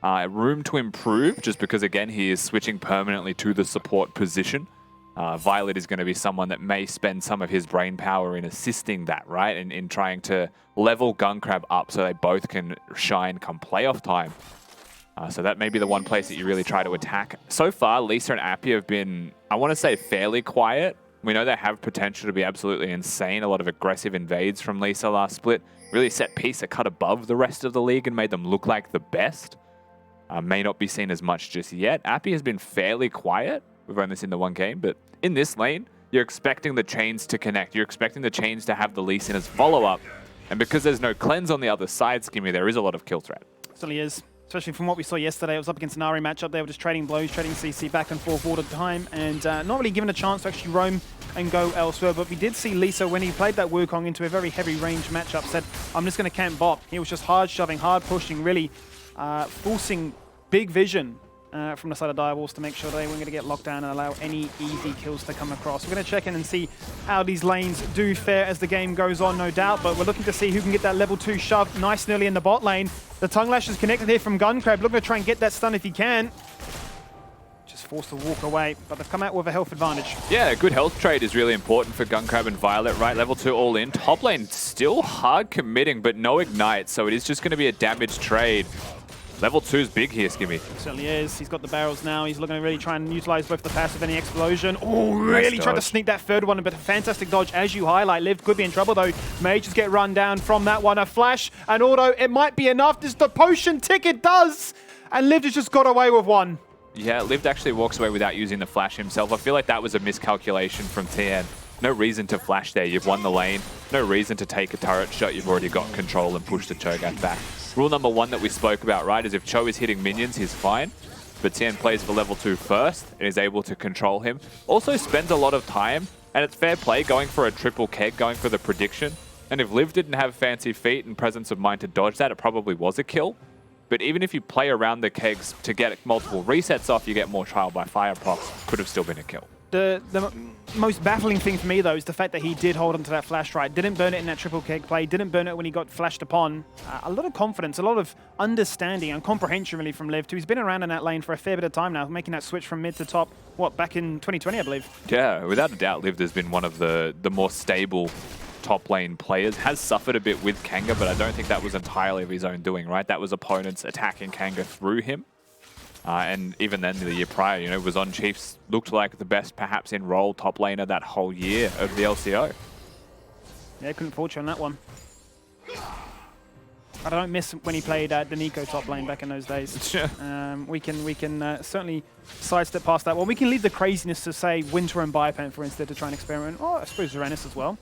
room to improve, just because, again, he is switching permanently to the support position. Violet is going to be someone that may spend some of his brain power in assisting that, right? In trying to level Gunkrab up so they both can shine come playoff time. So that may be the one place that you really try to attack. So far, LeeSA and Apii have been, I want to say, fairly quiet. We know they have potential to be absolutely insane. A lot of aggressive invades from LeeSA last split. Really set Peace a cut above the rest of the league and made them look like the best. May not be seen as much just yet. Apii has been fairly quiet. We've only seen the one game, but in this lane, you're expecting the chains to connect. You're expecting the chains to have the Lee Sin as follow-up. And because there's no cleanse on the other side, Skimmy, there is a lot of kill threat. Certainly is. Especially from what we saw yesterday, it was up against an Ari matchup. They were just trading blows, trading CC back and forth all the time, and not really given a chance to actually roam and go elsewhere. But we did see LeeSA, when he played that Wukong into a very heavy range matchup, said, I'm just going to camp bot. He was just hard shoving, hard pushing, really forcing big vision from the side of Direwolves to make sure they weren't going to get locked down and allow any easy kills to come across. We're going to check in and see how these lanes do fare as the game goes on, no doubt, but we're looking to see who can get that level 2 shove nice and early in the bot lane. The Tongue Lash is connected here from Gunkrab, looking to try and get that stun if he can. Just forced to walk away, but they've come out with a health advantage. Yeah, a good health trade is really important for Gunkrab and Violet, right? Level 2 all in. Top lane still hard committing, but no ignite, so it is just going to be a damage trade. Level 2 is big here, Skimmy. Certainly is. He's got the barrels now. He's looking to really try and utilize both the passive and the explosion. Oh, really nice tried to sneak that third one, but a fantastic dodge as you highlight. Liv could be in trouble though. May just get run down from that one. A flash, an auto, it might be enough. Does the potion tick? It does! And Liv has just got away with one. Yeah, Liv actually walks away without using the flash himself. I feel like that was a miscalculation from Thien. No reason to flash there. You've won the lane. No reason to take a turret shot. You've already got control and push the Cho'gath back. Rule number 1 that we spoke about, right, is if Cho is hitting minions, he's fine. But Thien plays for level 2 first and is able to control him. Also spends a lot of time, and it's fair play going for a triple keg, going for the prediction. And if Liv didn't have fancy feet and presence of mind to dodge that, it probably was a kill. But even if you play around the kegs to get multiple resets off, you get more trial by fire procs. Could have still been a kill. The most baffling thing for me, though, is the fact that he did hold onto that flash right. Didn't burn it in that triple keg play. Didn't burn it when he got flashed upon. A lot of confidence, a lot of understanding and comprehension, really, from Liv, too. He's been around in that lane for a fair bit of time now, making that switch from mid to top, what, back in 2020, I believe? Yeah, without a doubt, Liv has been one of the more stable top lane players. Has suffered a bit with Kanga, but I don't think that was entirely of his own doing, right? That was opponents attacking Kanga through him. And even then, the year prior, you know, was on Chiefs, looked like the best, perhaps, in role top laner that whole year of the LCO. Yeah, couldn't fault you on that one. I don't miss when he played the Nico top lane back in those days. Sure. We can certainly sidestep past that one. We can leave the craziness to, say, Winter and Biopan, for instance, to try and experiment. Oh, I suppose Uranus as well.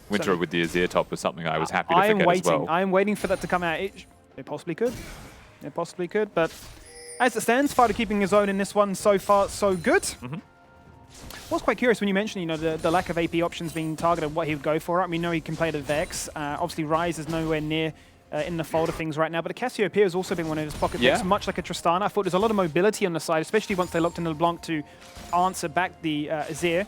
Winter So, with the Azir top was something I was happy to forget as well. I am waiting for that to come out. It possibly could. It possibly could, but as it stands, Fighto keeping his own in this one so far, so good. I was quite curious when you mentioned, you know, the lack of AP options being targeted, what he would go for. I mean, we know he can play the Vex. Obviously, Ryze is nowhere near in the fold of things right now, but a Cassiopeia has also been one of his pocket picks, much like a Tristana. I thought there's a lot of mobility on the side, especially once they locked in Leblanc to answer back the Azir.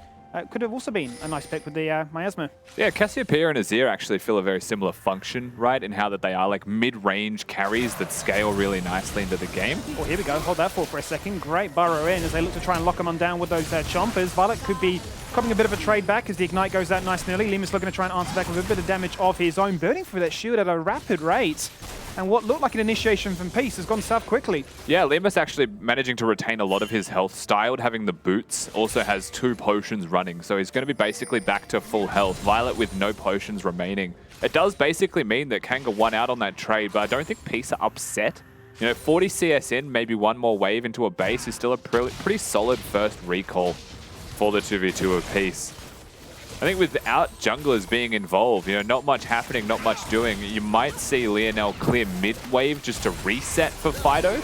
Could have also been a nice pick with the Miasma. Yeah, Cassiopeia and Azir actually feel a very similar function, right, in how that they are like mid-range carries that scale really nicely into the game. Oh, here we go. Hold that for a second. Great burrow in as they look to try and lock him on down with those chompers. Violet could be copping a bit of a trade back as the Ignite goes out nice and early. Leemas looking to try and answer back with a bit of damage of his own, burning through that shield at a rapid rate. And what looked like an initiation from Peace has gone south quickly. Yeah, Leemas actually managing to retain a lot of his health. Styled having the boots, also has 2 potions running, so he's going to be basically back to full health. Violet with no potions remaining. It does basically mean that Kanga won out on that trade, but I don't think Peace are upset. You know, 40 CS in, maybe one more wave into a base is still a pretty solid first recall for the 2v2 of Peace. I think without junglers being involved, you know, not much happening, not much doing, you might see Lionel clear mid-wave just to reset for Fighto.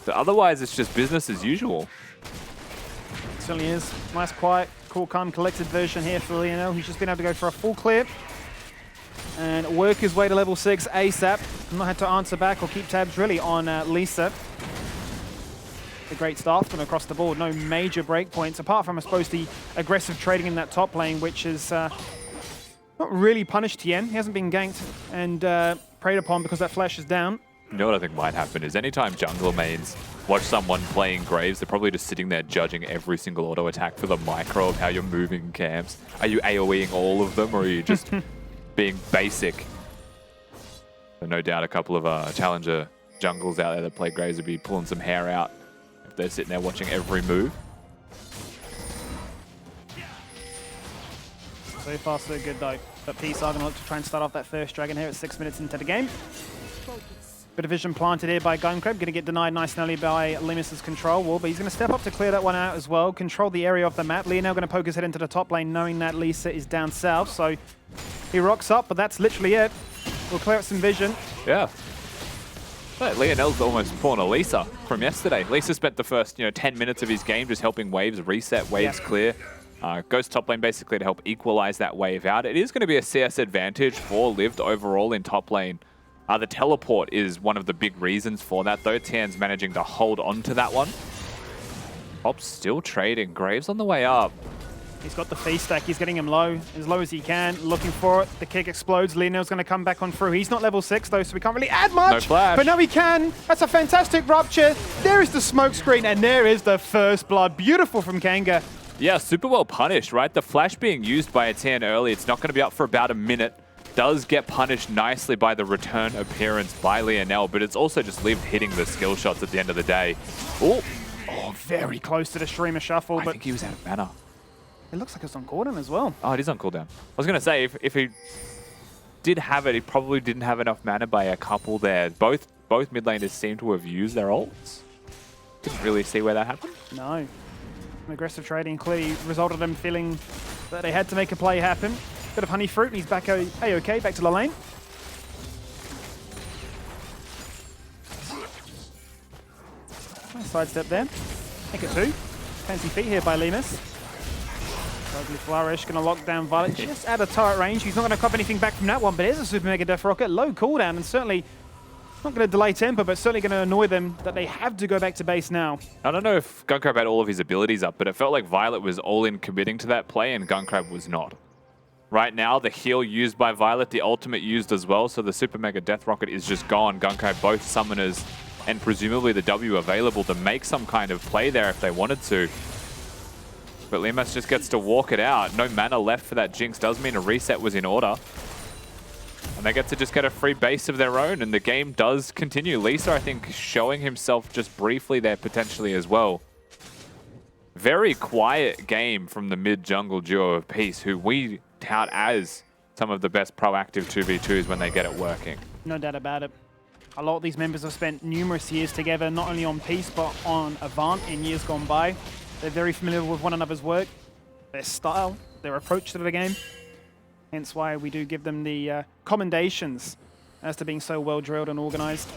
But otherwise, it's just business as usual. It certainly is. Nice, quiet, cool, calm, collected version here for Lionel. He's just been able to go for a full clear and work his way to level 6 ASAP. Not had to answer back or keep tabs really on LeeSA. A great start from across the board. No major breakpoints, apart from, I suppose, the aggressive trading in that top lane, which is not really punished Thien. He hasn't been ganked and preyed upon because that flash is down. You know what I think might happen is anytime jungler mains watch someone playing Graves, they're probably just sitting there judging every single auto attack for the micro of how you're moving camps. Are you AoEing all of them, or are you just being basic? So no doubt a couple of challenger jungles out there that play Graves would be pulling some hair out. They're sitting there watching every move. So far, so good, though. But Peace are going to look to try and start off that first dragon here at 6 minutes into the game. Bit of vision planted here by Gunkrab. Going to get denied nice and early by Leemas' control wall, but he's going to step up to clear that one out as well. Control the area of the map. Lionel going to poke his head into the top lane, knowing that LeeSA is down south. So he rocks up, but that's literally it. We'll clear up some vision. Yeah. But Lionel's almost pulling a LeeSA from yesterday. LeeSA spent the first 10 minutes of his game just helping waves reset, waves clear. Goes top lane basically to help equalize that wave out. It is going to be a CS advantage for Lived overall in top lane. The teleport is one of the big reasons for that, though. Thien's managing to hold on to that one. Pop's still trading. Graves on the way up. He's got the face stack. He's getting him low as he can. Looking for it. The kick explodes. Lionel's going to come back on through. He's not level 6 though, so we can't really add much. No flash. But now he can. That's a fantastic rupture. There is the smoke screen, and there is the first blood. Beautiful from Kanga. Yeah, super well punished, right? The flash being used by a Thien early, it's not going to be up for about a minute. Does get punished nicely by the return appearance by Lionel, but it's also just Lived hitting the skill shots at the end of the day. Oh, very close to the streamer shuffle. I think he was out of mana. It looks like it's on cooldown as well. Oh, it is on cooldown. I was going to say, if he did have it, he probably didn't have enough mana by a couple there. Both mid laners seem to have used their ults. Didn't really see where that happened. No. Aggressive trading clearly resulted in them feeling that they had to make a play happen. Bit of honey fruit, and he's back A-OK, back to the lane. Nice sidestep there. Take it 2. Fancy feet here by Leemas. Ugly flourish, gonna lock down Violet just out of turret range. He's not gonna cop anything back from that one, but it is a super mega death rocket, low cooldown, and certainly not gonna delay tempo, but certainly gonna annoy them that they have to go back to base now. I don't know if Gunkrab had all of his abilities up, but it felt like Violet was all in committing to that play and Gunkrab was not. Right now, the heal used by Violet, the ultimate used as well, so the super mega death rocket is just gone. Gunkrab, both summoners and presumably the W available to make some kind of play there if they wanted to. But Leemas just gets to walk it out. No mana left for that Jinx. Does mean a reset was in order. And they get to just get a free base of their own, and the game does continue. LeeSA, I think, showing himself just briefly there potentially as well. Very quiet game from the mid-jungle duo of Peace, who we tout as some of the best proactive 2v2s when they get it working. No doubt about it. A lot of these members have spent numerous years together, not only on Peace, but on Avant in years gone by. They're very familiar with one another's work, their style, their approach to the game. Hence why we do give them the commendations as to being so well drilled and organized.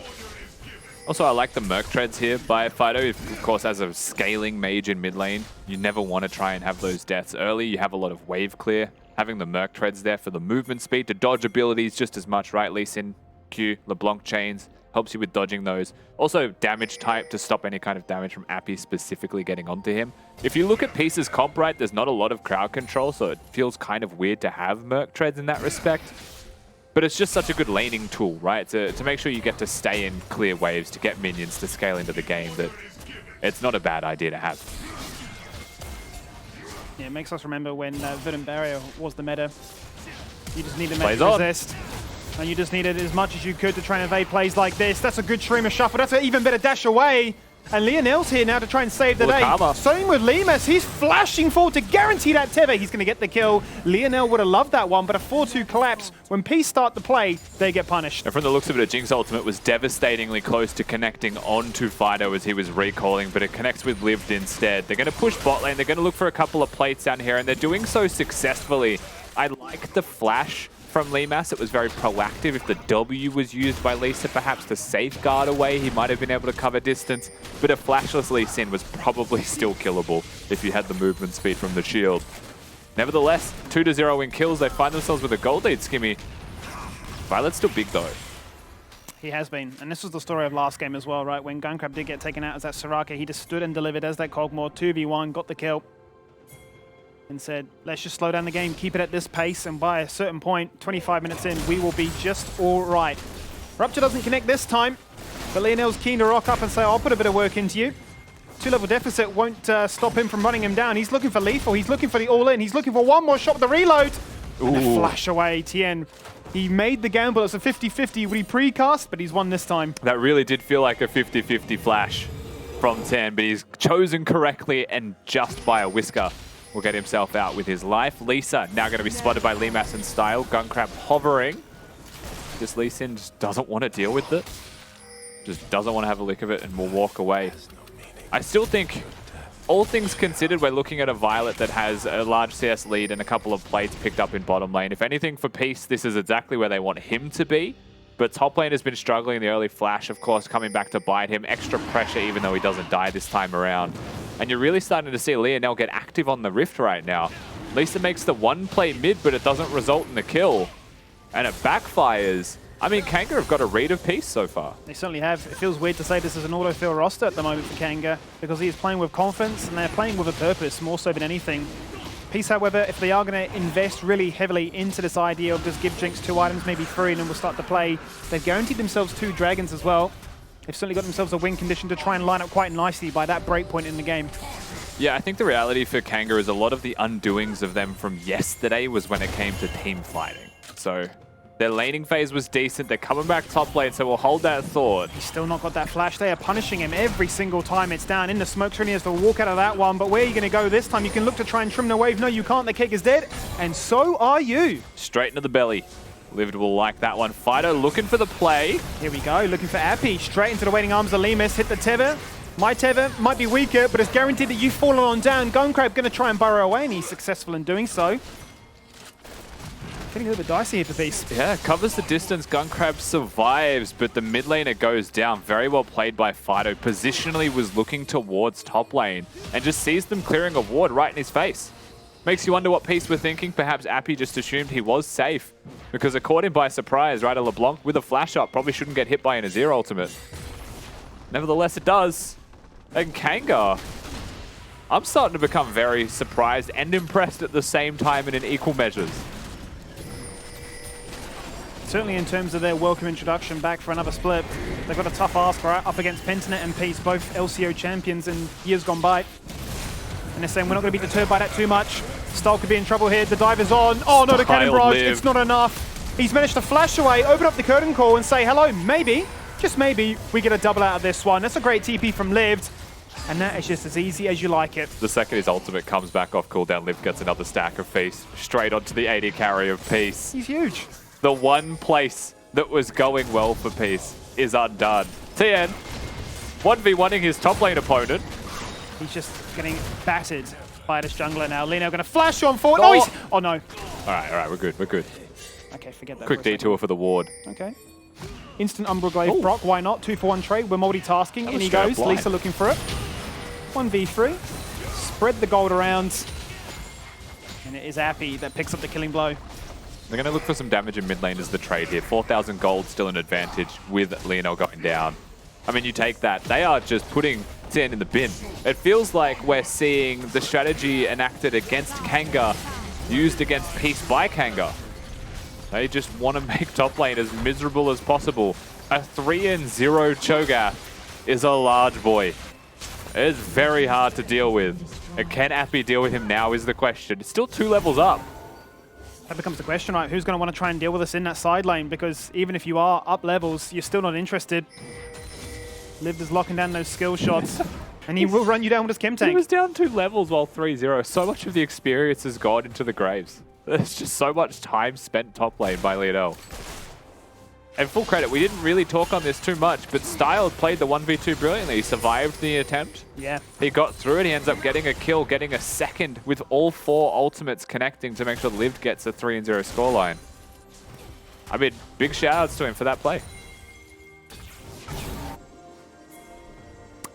Also, I like the Merc treads here by Fighto. Of course, as a scaling mage in mid lane, you never want to try and have those deaths early. You have a lot of wave clear. Having the Merc treads there for the movement speed, to dodge abilities just as much, right? LeeSA, Q, Leblanc chains. Helps you with dodging those. Also, damage type to stop any kind of damage from Apii specifically getting onto him. If you look at Peace's comp, right, there's not a lot of crowd control, so it feels kind of weird to have Merc treads in that respect. But it's just such a good laning tool, right, to make sure you get to stay in clear waves, to get minions to scale into the game, that it's not a bad idea to have. Yeah, it makes us remember when Verdant Barrier was the meta. You just need to Plays make on. resist. And you just needed as much as you could to try and evade plays like this. That's a good streamer shuffle. That's an even better dash away. And Lionel's here now to try and save the day. Karma. Same with Leemas. He's flashing forward to guarantee that tether. He's going to get the kill. Lionel would have loved that one, but a 4-2 collapse. When Peace start the play, they get punished. And from the looks of it, a Jinx ultimate was devastatingly close to connecting onto Fighto as he was recalling, but it connects with Lived instead. They're going to push bot lane. They're going to look for a couple of plates down here, and they're doing so successfully. I like the flash from Leemas. It was very proactive. If the W was used by LeeSA perhaps to safeguard away, he might have been able to cover distance, but a flashless LeeSA was probably still killable if you had the movement speed from the shield. Nevertheless, 2-0 in kills. They find themselves with a gold lead, Skimmy. Violet's still big though. He has been, and this was the story of last game as well, right? When Gunkrab did get taken out as that Soraka, he just stood and delivered as that Cogmore, 2v1, got the kill, and said, let's just slow down the game, keep it at this pace, and by a certain point, 25 minutes in, we will be just all right. Rupture doesn't connect this time, but Lionel's keen to rock up and say, I'll put a bit of work into you. 2-level deficit won't stop him from running him down. He's looking for lethal, he's looking for the all-in, he's looking for one more shot with the reload. And a flash away, Thien. He made the gamble, it's a 50-50 when he precast, but he's won this time. That really did feel like a 50-50 flash from Thien, but he's chosen correctly and just by a whisker will get himself out with his life. LeeSA now going to be spotted by Leemas in style. Gunkrab hovering. This LeeSA just doesn't want to deal with it. Just doesn't want to have a lick of it and will walk away. I still think, all things considered, we're looking at a Violet that has a large CS lead and a couple of plates picked up in bottom lane. If anything, for Peace, this is exactly where they want him to be. But top lane has been struggling in the early flash, of course, coming back to bite him. Extra pressure, even though he doesn't die this time around. And you're really starting to see Lionel get active on the Rift right now. LeeSA makes the one play mid, but it doesn't result in the kill. And it backfires. I mean, Kanga have got a read of peace so far. They certainly have. It feels weird to say this is an autofill roster at the moment for Kanga because he is playing with confidence and they're playing with a purpose more so than anything. Peace, however, if they are going to invest really heavily into this idea of just give Jinx 2 items, maybe 3, and then we'll start to play, they've guaranteed themselves 2 dragons as well. They've certainly got themselves a win condition to try and line up quite nicely by that break point in the game. Yeah, I think the reality for Kanga is a lot of the undoings of them from yesterday was when it came to team fighting. So their laning phase was decent. They're coming back top lane, so we'll hold that thought. He's still not got that flash. They are punishing him every single time it's down in the smoke screen. He has to walk out of that one, but where are you going to go this time? You can look to try and trim the wave. No, you can't. The cake is dead, and so are you. Straight into the belly. Lived will like that one. Fighto looking for the play. Here we go, looking for Apii. Straight into the waiting arms of Leemas. Hit the tether. My tether might be weaker, but it's guaranteed that you've fallen on down. Gunkrab going to try and burrow away, and he's successful in doing so. Getting a little bit dicey here for Beast. Yeah, covers the distance. Gunkrab survives, but the mid laner goes down. Very well played by Fighto. Positionally was looking towards top lane and just sees them clearing a ward right in his face. Makes you wonder what Peace were thinking. Perhaps Apii just assumed he was safe because it caught him by surprise, right? A Leblanc with a flash up probably shouldn't get hit by an Azir ultimate. Nevertheless, it does. And Kanga, I'm starting to become very surprised and impressed at the same time and in equal measures. Certainly in terms of their welcome introduction back for another split. They've got a tough ask, right, up against Pentanet and Peace, both LCO champions in years gone by. And they're saying we're not going to be deterred by that too much. Style could be in trouble here. The dive is on. Oh no, the cannon barrage. It's not enough. He's managed to flash away, open up the curtain call and say hello. Maybe, just maybe, we get a double out of this one. That's a great TP from Lived. And that is just as easy as you like it. The second his ultimate comes back off cooldown, Liv gets another stack of Feast straight onto the AD carry of Peace. He's huge. The one place that was going well for Peace is undone. Thien 1v1ing his top lane opponent. He's just getting battered by this jungler now. Lino going to flash on forward. Oh, oh no. All right, we're good. Okay, forget that. Quick detour for the ward. Okay. Instant Umbra Glaive Brock, why not? 2-for-1 trade. We're multitasking. In he goes. LeeSA looking for it. 1v3. Spread the gold around. And it is Apii that picks up the killing blow. They're going to look for some damage in mid lane as the trade here. 4,000 gold still an advantage with Lionel going down. I mean, you take that. They are just putting Thien in the bin. It feels like we're seeing the strategy enacted against Kanga used against Peace by Kanga. They just want to make top lane as miserable as possible. A 3-0 Cho'gath is a large boy. It is very hard to deal with. And can Apii deal with him now is the question. It's still 2 levels up. That becomes the question, right? Who's going to want to try and deal with us in that side lane? Because even if you are up levels, you're still not interested. Lived is locking down those skill shots. And he will run you down with his chem tank. He was down 2 levels while 3-0. So much of the experience has gone into the graves. There's just so much time spent top lane by Lionel. And full credit, we didn't really talk on this too much, but Style played the 1v2 brilliantly. He survived the attempt. Yeah. He got through it. He ends up getting a kill, getting a second with all 4 ultimates connecting to make sure Lived gets a 3-0 scoreline. I mean, big shout-outs to him for that play.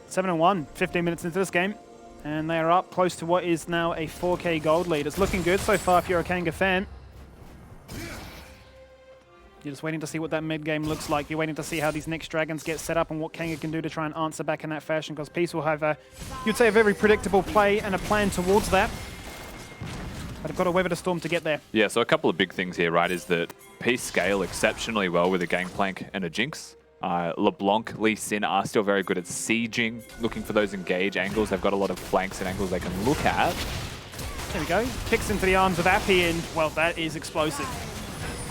7-1, 15 minutes into this game. And they are up close to what is now a 4K gold lead. It's looking good so far if you're a Kanga fan. You're just waiting to see what that mid game looks like. You're waiting to see how these next dragons get set up and what Kanga can do to try and answer back in that fashion, because Peace will have a, you'd say, a very predictable play and a plan towards that. But I've got to weather the storm to get there. Yeah, so a couple of big things here, right, is that Peace scale exceptionally well with a Gangplank and a Jinx. Leblanc, LeeSA are still very good at sieging, looking for those engage angles. They've got a lot of flanks and angles they can look at. There we go. Kicks into the arms of Apii, and, well, that is explosive.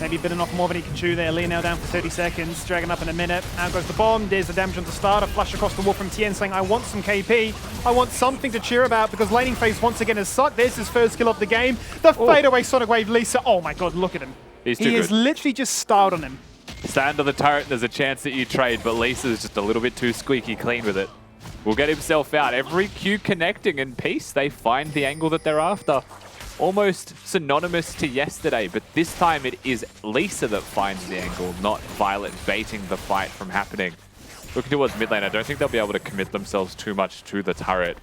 Maybe bitten off more than he can chew there. Lionel down for 30 seconds, dragging up in a minute. Out goes the bomb. There's the damage on the start. A flush across the wall from Thien saying, I want some KP. I want something to cheer about because laning phase once again is sucked. There's his first kill of the game. The fadeaway Sonic Wave LeeSA. Oh my god, look at him. He's too good. He is literally just styled on him. Stand on the turret, there's a chance that you trade, but LeeSA is just a little bit too squeaky clean with it. Will get himself out. Every Q connecting in Peace, they find the angle that they're after. almost synonymous to yesterday, but this time it is LeeSA that finds the angle, not Violet baiting the fight from happening. Looking towards mid lane, I don't think they'll be able to commit themselves too much to the turret.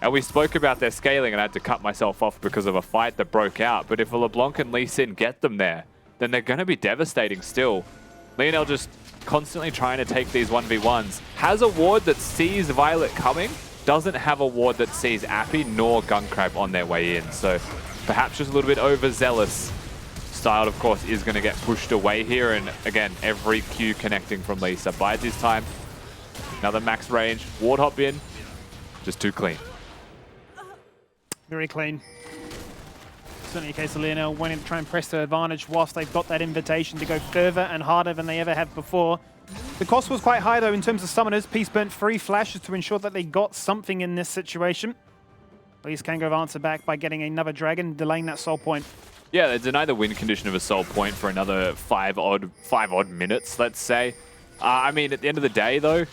And we spoke about their scaling, and I had to cut myself off because of a fight that broke out. But if a Leblanc and LeeSA get them there, then they're going to be devastating still. Lionel just constantly trying to take these 1v1s. Has a ward that sees Violet coming, doesn't have a ward that sees Apii nor Gunkrab on their way in. So perhaps just a little bit overzealous. Styled, of course, is going to get pushed away here. And again, every Q connecting from LeeSA. Bides his time. Another max range. Ward hop in. Just too clean. Very clean. Certainly a case of Lionel wanting to try and press their advantage whilst they've got that invitation to go further and harder than they ever have before. The cost was quite high though in terms of summoners. Peace burnt 3 flashes to ensure that they got something in this situation. At least Kanga have answered back by getting another dragon, delaying that soul point. Yeah, they deny the win condition of a soul point for another 5 odd minutes, let's say. I mean, at the end of the day though,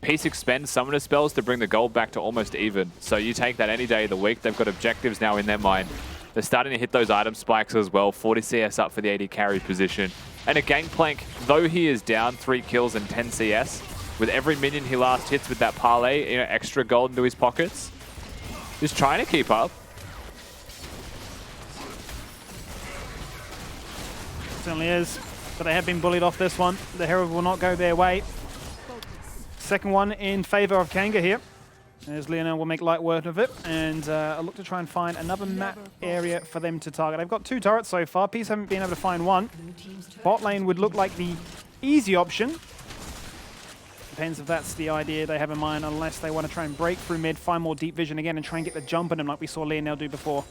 Peace expends summoner spells to bring the gold back to almost even. So you take that any day of the week. They've got objectives now in their mind. They're starting to hit those item spikes as well. 40 CS up for the AD carry position. And a Gangplank, though he is down 3 kills and 10 CS, with every minion he last hits with that parlay, extra gold into his pockets, just trying to keep up. Certainly is. But they have been bullied off this one. The Herald will not go their way. Second one in favor of Kanga here. As Lionel will make light work of it, and I'll look to try and find another map area for them to target. They've got 2 turrets so far. Peace haven't been able to find one. Bot lane would look like the easy option. Depends if that's the idea they have in mind, unless they want to try and break through mid, find more deep vision again, and try and get the jump on them like we saw Lionel do before.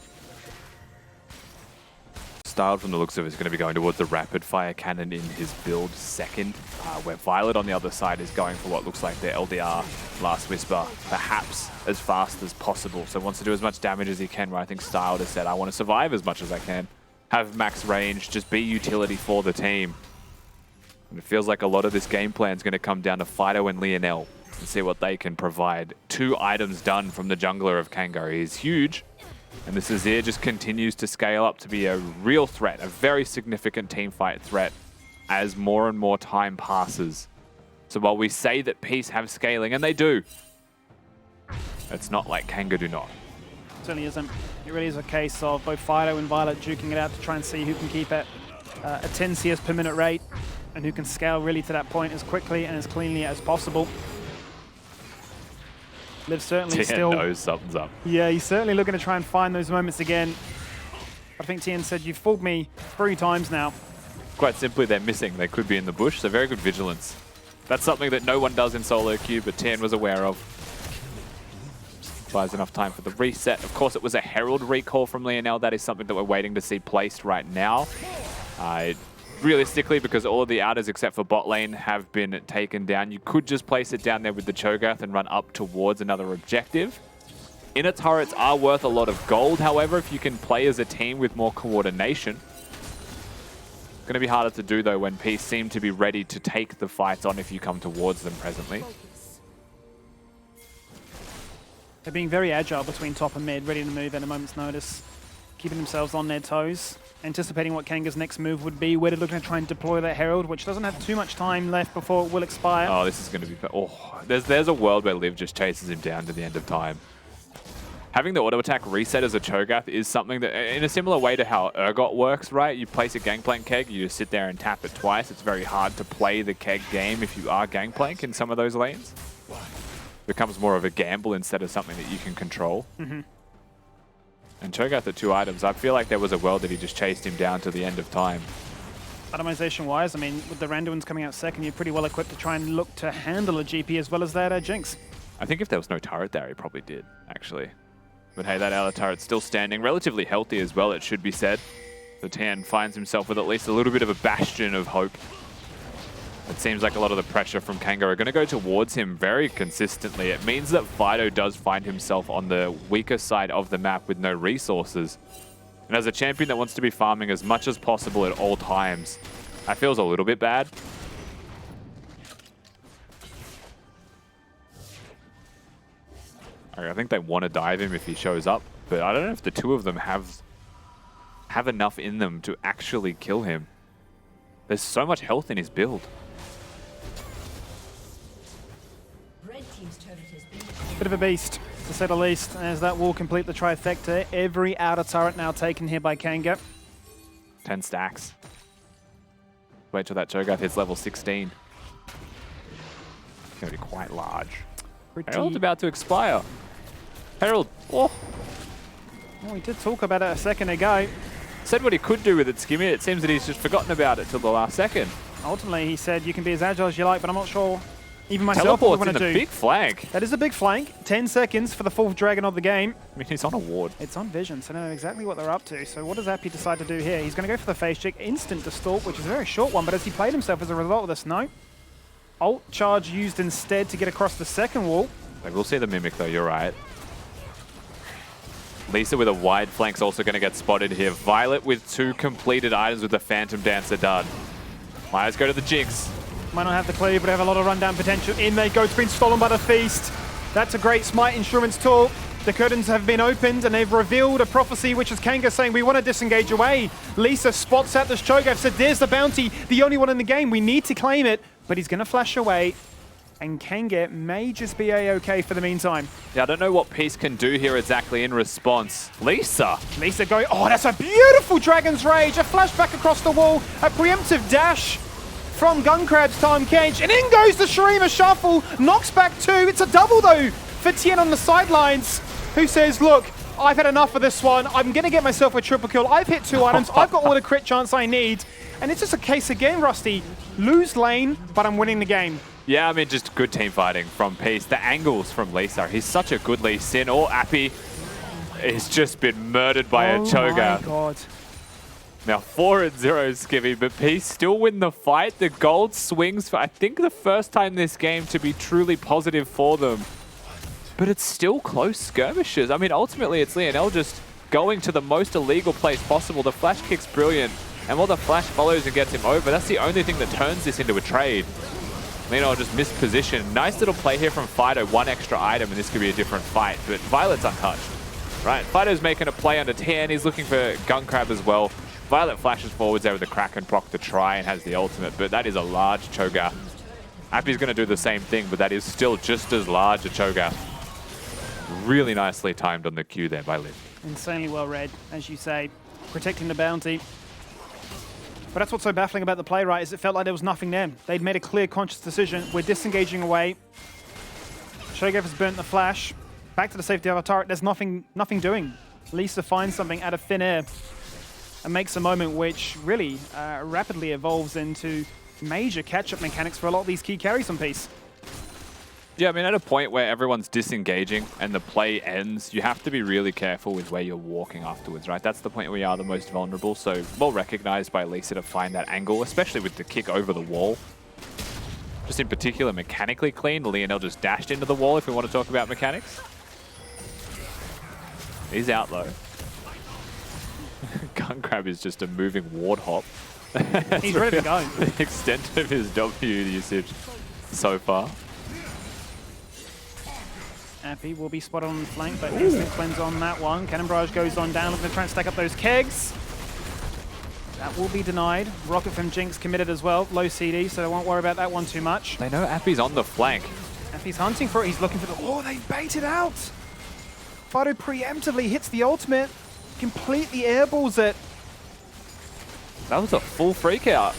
Styled from the looks of it is going to be going towards the rapid fire cannon in his build second, where Violet on the other side is going for what looks like their LDR Last Whisper, perhaps as fast as possible. So wants to do as much damage as he can, where I think Styled has said, I want to survive as much as I can, have max range, just be utility for the team. And it feels like a lot of this game plan is going to come down to Fighto and Lionel and see what they can provide. 2 items done from the jungler of Kanga is huge. And this Azir just continues to scale up to be a real threat, a very significant teamfight threat as more and more time passes. So while we say that Peace have scaling, and they do, it's not like Kanga do not. It certainly isn't. It really is a case of both Fighto and Violet duking it out to try and see who can keep at a 10 CS per minute rate and who can scale really to that point as quickly and as cleanly as possible. Liv's certainly Thien still knows something's up. Yeah, he's certainly looking to try and find those moments again. I think Thien said, you've fooled me 3 times now. Quite simply, they're missing. They could be in the bush, so very good vigilance. That's something that no one does in solo queue, but Thien was aware of. Buys enough time for the reset. Of course, it was a Herald recall from Lionel. That is something that we're waiting to see placed right now. Realistically, because all of the outers except for bot lane have been taken down, you could just place it down there with the Cho'gath and run up towards another objective. Inner turrets are worth a lot of gold, however, if you can play as a team with more coordination. It's going to be harder to do, though, when Peace seem to be ready to take the fights on if you come towards them presently. They're being very agile between top and mid, ready to move at a moment's notice, keeping themselves on their toes, anticipating what Kanga's next move would be, where they're looking to try and deploy that Herald, which doesn't have too much time left before it will expire. Oh, this is going to be... Oh, there's a world where Liv just chases him down to the end of time. Having the auto attack reset as a Cho'gath is something that, in a similar way to how Urgot works, right? You place a Gangplank keg, you just sit there and tap it twice. It's very hard to play the keg game if you are Gangplank in some of those lanes. It becomes more of a gamble instead of something that you can control. Mm-hmm. And Cho'gath the 2 items, I feel like there was a world that he just chased him down to the end of time. Itemization-wise, I mean, with the Randuins coming out second, you're pretty well equipped to try and look to handle a GP as well as that Jinx. I think if there was no turret there, he probably did, actually. But hey, that outer turret's still standing, relatively healthy as well, it should be said. So Thien finds himself with at least a little bit of a bastion of hope. It seems like a lot of the pressure from Kanga are going to go towards him very consistently. It means that Fighto does find himself on the weaker side of the map with no resources. And as a champion that wants to be farming as much as possible at all times, that feels a little bit bad. I think they want to dive him if he shows up, but I don't know if the 2 of them have have enough in them to actually kill him. There's so much health in his build. Bit of a beast, to say the least, as that will complete the trifecta. Every outer turret now taken here by Kanga. 10 stacks. Wait till that Cho'gath hits level 16. It's going to be quite large. Herald's about to expire. Herald, oh! Well, we did talk about it a second ago. Said what he could do with it, Skimmy. It seems that he's just forgotten about it till the last second. Ultimately, he said you can be as agile as you like, but I'm not sure even myself what we want to do. Big flank. That is a big flank. 10 seconds for the 4th dragon of the game. I mean, he's on a ward. It's on vision, so I know exactly what they're up to. So what does Apii decide to do here? He's going to go for the face check, instant distort, which is a very short one, but has he played himself as a result of this? No. Ult charge used instead to get across the second wall. Like, we'll see the Mimic, though. You're right. LeeSA with a wide flank's also going to get spotted here. Violet with 2 completed items with the Phantom Dancer done. Let's go to the Jinx. Might not have the cleave, but have a lot of rundown potential. In they go. It's been stolen by the Feast. That's a great Smite Insurance tool. The curtains have been opened and they've revealed a prophecy, which is Kanga saying, we want to disengage away. LeeSA spots out this Cho'gath, said, there's the bounty, the only one in the game. We need to claim it, but he's going to flash away. And Kanga may just be A-okay for the meantime. Yeah, I don't know what Peace can do here exactly in response. LeeSA going, oh, that's a beautiful Dragon's Rage. A flashback across the wall, a preemptive dash from Gunkrab's Tahm Kench. And in goes the Shurima Shuffle, knocks back 2. It's a double, though, for Thien on the sidelines, who says, look, I've had enough of this one. I'm going to get myself a triple kill. I've hit 2 items. I've got all the crit chance I need. And it's just a case again, Rusty. Lose lane, but I'm winning the game. Yeah, I mean, just good team fighting from Peace. The angles from LeeSA. He's such a good Lee Sin. Or Apii has just been murdered by a Cho'gath. Oh my god. Now 4-0 Skimmy, but Peace still win the fight. The gold swings for, I think, the first time this game to be truly positive for them. But it's still close skirmishes. I mean, ultimately, it's Lionel just going to the most illegal place possible. The flash kick's brilliant. And while the flash follows and gets him over, that's the only thing that turns this into a trade. Lionel just missed position. Nice little play here from Fighto. 1 extra item, and this could be a different fight. But Violet's untouched. Right, Fighto's making a play under Thien. He's looking for Gunkrab as well. Violet flashes forwards there with the Kraken proc to try and has the ultimate, but that is a large Cho'gath. Apii's going to do the same thing, but that is still just as large a Cho'gath. Really nicely timed on the Q there by Liv. Insanely well read, as you say, protecting the bounty. But that's what's so baffling about the play, right, is it felt like there was nothing there. They'd made a clear, conscious decision. We're disengaging away. Cho'gath has burnt the flash. Back to the safety of our turret. There's nothing doing. LeeSA finds something out of thin air and makes a moment which really rapidly evolves into major catch-up mechanics for a lot of these key carries on Peace. Yeah, I mean, at a point where everyone's disengaging and the play ends, you have to be really careful with where you're walking afterwards, right? That's the point where you are the most vulnerable, so well recognized by LeeSA to find that angle, especially with the kick over the wall. Just in particular, mechanically clean. Lionel just dashed into the wall, if we want to talk about mechanics. He's out, though. Gunkrab is just a moving ward hop. He's ready to go. The extent of his W usage so far. Apii will be spotted on the flank, but instant cleanse on that one. Cannon Barrage goes on down, looking to try and stack up those kegs. That will be denied. Rocket from Jinx committed as well. Low CD, so they won't worry about that one too much. They know Apii's on the flank. Apii's hunting for it. He's looking for the... Oh, they baited out! Fighto preemptively hits the ultimate. Completely airballs it. That was a full freak out.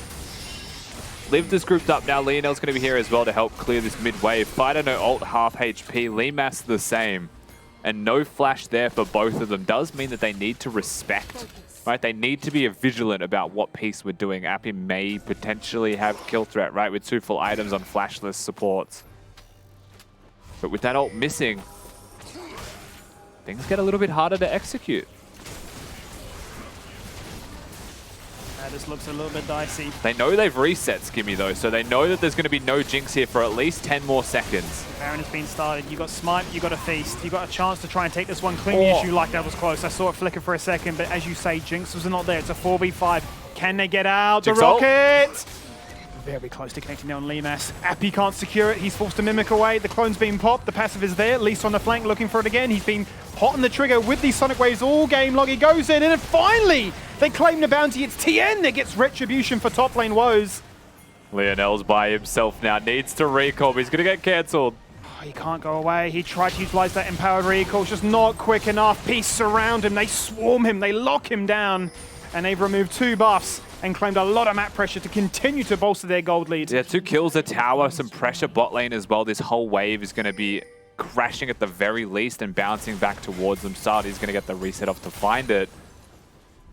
Liv is grouped up now. Lionel's going to be here as well to help clear this mid wave. Fighto no ult, half HP. Leemas the same. And no flash there for both of them does mean that they need to respect. Right? They need to be vigilant about what Peace we're doing. Apii may potentially have kill threat, right? With 2 full items on flashless supports. But with that ult missing, things get a little bit harder to execute. That just looks a little bit dicey. They know they've reset Skimmy though, so they know that there's going to be no Jinx here for at least 10 more seconds. Baron has been started. You got Smite, you got a Feast. You got a chance to try and take this one cleanly as you like. That was close. I saw it flicker for a second, but as you say, Jinx was not there. It's a 4v5. Can they get out? Jinx the rocket! Very close to connecting down Leemas. Apii can't secure it. He's forced to mimic away. The clone's been popped. The passive is there. LeeSA on the flank looking for it again. He's been hot on the trigger with these Sonic Waves all game long. He goes in and finally They claim the bounty. It's Thien that gets retribution for top lane woes. Lionel's by himself now. Needs to recall, but he's going to get cancelled. Oh, he can't go away. He tried to utilize that empowered recall. It's just not quick enough. Peace surround him. They swarm him. They lock him down. And they've removed 2 buffs and claimed a lot of map pressure to continue to bolster their gold lead. Yeah, 2 kills, a tower, some pressure bot lane as well. This whole wave is going to be crashing at the very least and bouncing back towards them. Sardi's going to get the reset off to find it.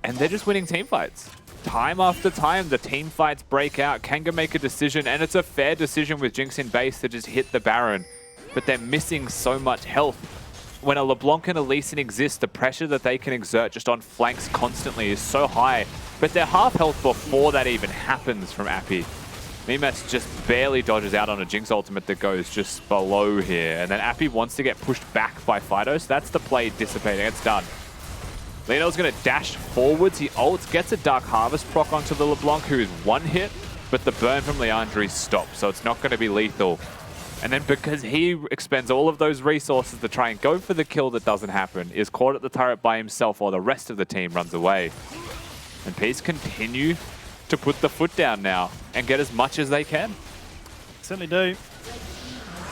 And they're just winning team fights. Time after time, the team fights break out. Kanga make a decision, and it's a fair decision with Jinx in base to just hit the Baron. But they're missing so much health. When a Leblanc and a LeeSA exist, the pressure that they can exert just on flanks constantly is so high. But they're half health before that even happens from Apii. Leemas just barely dodges out on a Jinx ultimate that goes just below here. And then Apii wants to get pushed back by Fighto, so that's the play dissipating. It's done. Lionel's going to dash forwards. He ults, gets a Dark Harvest proc onto the Leblanc, who is 1 hit, but the burn from Leandri stops, so it's not going to be lethal. And then because he expends all of those resources to try and go for the kill that doesn't happen, is caught at the turret by himself while the rest of the team runs away. And Peace continue to put the foot down now and get as much as they can. Certainly do.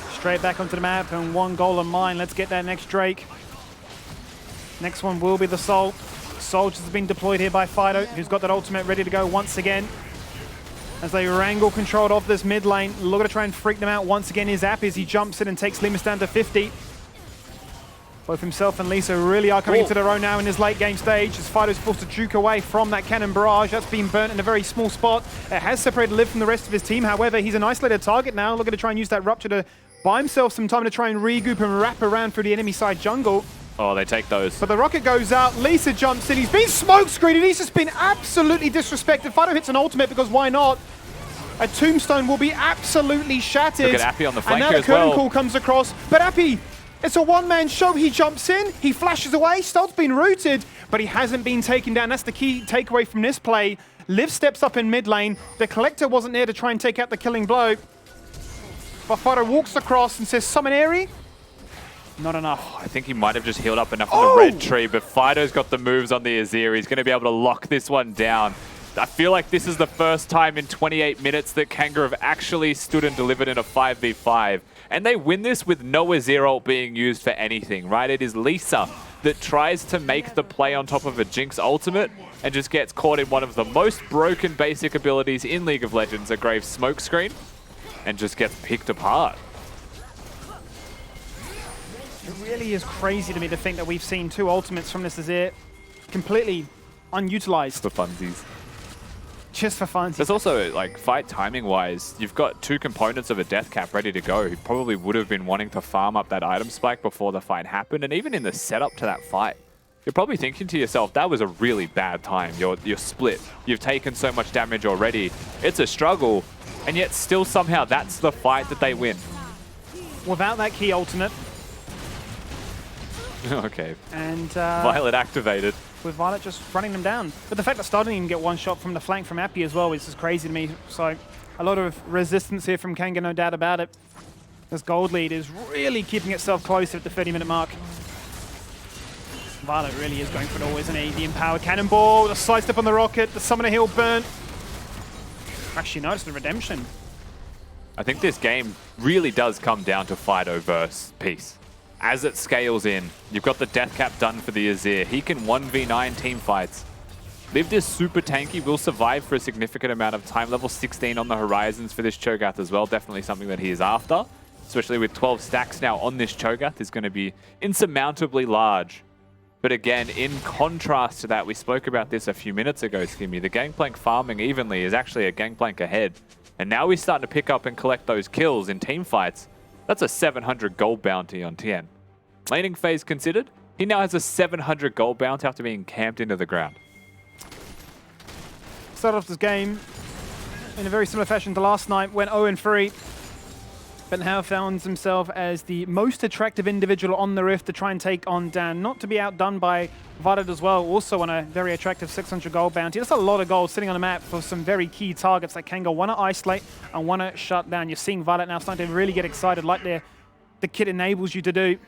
Straight back onto the map and 1 goal in mind. Let's get that next Drake. Next one will be the Soul. Soldiers has been deployed here by Fighto, who's got that ultimate ready to go once again. As they wrangle controlled off this mid lane, looking to try and freak them out once again is Apii as he jumps in and takes Leemas down to 50. Both himself and LeeSA really are coming into their own now in this late game stage as Fighto's forced to juke away from that cannon barrage. That's been burnt in a very small spot. It has separated Liv from the rest of his team. However, he's an isolated target now, looking to try and use that rupture to buy himself some time to try and regroup and wrap around through the enemy side jungle. Oh, they take those. But the rocket goes out, LeeSA jumps in, he's been smoke screened and he's just been absolutely disrespected. Fighto hits an ultimate because why not? A tombstone will be absolutely shattered. Look at Apii on the flank and now here the as well. curtain call comes across, but Apii, it's a one-man show. He jumps in, he flashes away, Stealth's been rooted, but he hasn't been taken down. That's the key takeaway from this play. Liv steps up in mid lane. The Collector wasn't there to try and take out the killing blow. But Fighto walks across and says, summon Aerie. Not enough. I think he might have just healed up enough on the red tree, but Fighto's got the moves on the Azir. He's going to be able to lock this one down. I feel like this is the first time in 28 minutes that Kanga have actually stood and delivered in a 5v5. And they win this with no Azir ult being used for anything, right? It is LeeSA that tries to make the play on top of a Jinx ultimate and just gets caught in one of the most broken basic abilities in League of Legends, a Grave Smokescreen, and just gets picked apart. It really is crazy to me to think that we've seen 2 ultimates from this Azir completely unutilized. For funsies. Just for fun. There's also, like, fight timing-wise, you've got 2 components of a death cap ready to go. You probably would have been wanting to farm up that item spike before the fight happened, and even in the setup to that fight, you're probably thinking to yourself, that was a really bad time. You're split. You've taken so much damage already. It's a struggle, and yet still somehow that's the fight that they win. Without that key ultimate. Okay. And Violet activated. with Violet just running them down. But the fact that Star didn't even get one shot from the flank from Apii as well is just crazy to me. So a lot of resistance here from Kanga, no doubt about it. This gold lead is really keeping itself close at the 30-minute mark. Violet really is going for it all, isn't he? The empowered cannonball, the sidestep on the rocket, the summoner heal burnt. Actually, no, it's the redemption. I think this game really does come down to Fighto versus Peace. As it scales in, you've got the death cap done for the Azir. He can 1v9 team fights. Liv is super tanky, will survive for a significant amount of time. Level 16 on the horizons for this Cho'gath as well. Definitely something that he is after. Especially with 12 stacks now on this Cho'gath is going to be insurmountably large. But again, in contrast to that, we spoke about this a few minutes ago, Skimmy. The Gangplank farming evenly is actually a Gangplank ahead. And now he's starting to pick up and collect those kills in team fights. That's a 700 gold bounty on Thien. Laning phase considered, he now has a 700 gold bounty after being camped into the ground. Started off this game in a very similar fashion to last night, went 0-3. But now found himself as the most attractive individual on the Rift to try and take on Dan. Not to be outdone by Violet as well, also on a very attractive 600 gold bounty. That's a lot of gold sitting on the map for some very key targets that Kanga want to isolate and want to shut down. You're seeing Violet now starting to really get excited like the kit enables you to do.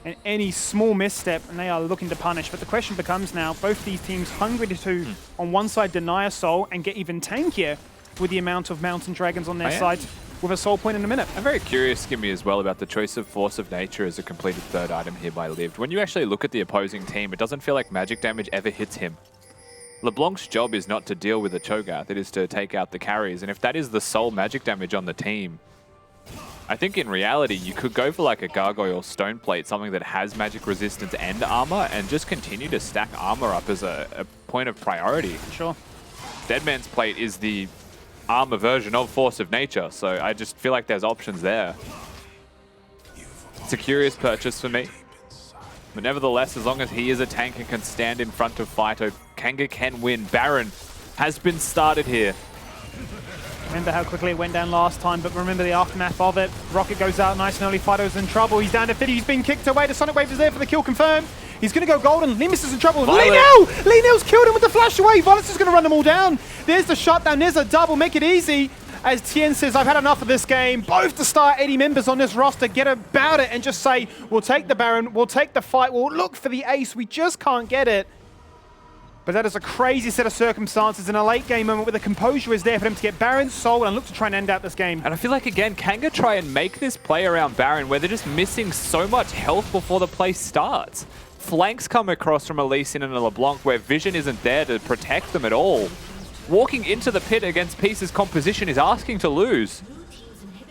And any small misstep, and they are looking to punish. But the question becomes now, both these teams hungry to, on one side, deny a soul and get even tankier with the amount of mountain dragons on their side with a soul point in a minute. I'm very curious, Skimmy, as well about the choice of Force of Nature as a completed third item here by Lived. When you actually look at the opposing team, it doesn't feel like magic damage ever hits him. Leblanc's job is not to deal with a Cho'gath, it is to take out the carries. And if that is the sole magic damage on the team, I think in reality, you could go for like a Gargoyle Stone Plate, something that has magic resistance and armor, and just continue to stack armor up as a point of priority. Sure. Deadman's Plate is the armor version of Force of Nature, so I just feel like there's options there. It's a curious purchase for me. But nevertheless, as long as he is a tank and can stand in front of Fighto, Kanga can win. Baron has been started here. Remember how quickly it went down last time, but remember the aftermath of it. Rocket goes out nice and early. Fighto's in trouble. He's down to 50. He's been kicked away. The Sonic Wave is there for the kill confirmed. He's going to go golden. Leemas is in trouble. Lionel's killed him with the flash away. Violence is going to run them all down. There's the shutdown. There's a double. Make it easy. As Thien says, I've had enough of this game. Both the star 80 members on this roster get about it and just say, we'll take the Baron. We'll take the fight. We'll look for the ace. We just can't get it. But that is a crazy set of circumstances in a late game moment where the composure is there for them to get Baron's soul and look to try and end out this game. And I feel like, again, Kanga try and make this play around Baron where they're just missing so much health before the play starts. Flanks come across from a Lee Sin and a Leblanc where vision isn't there to protect them at all. Walking into the pit against Peace's composition is asking to lose.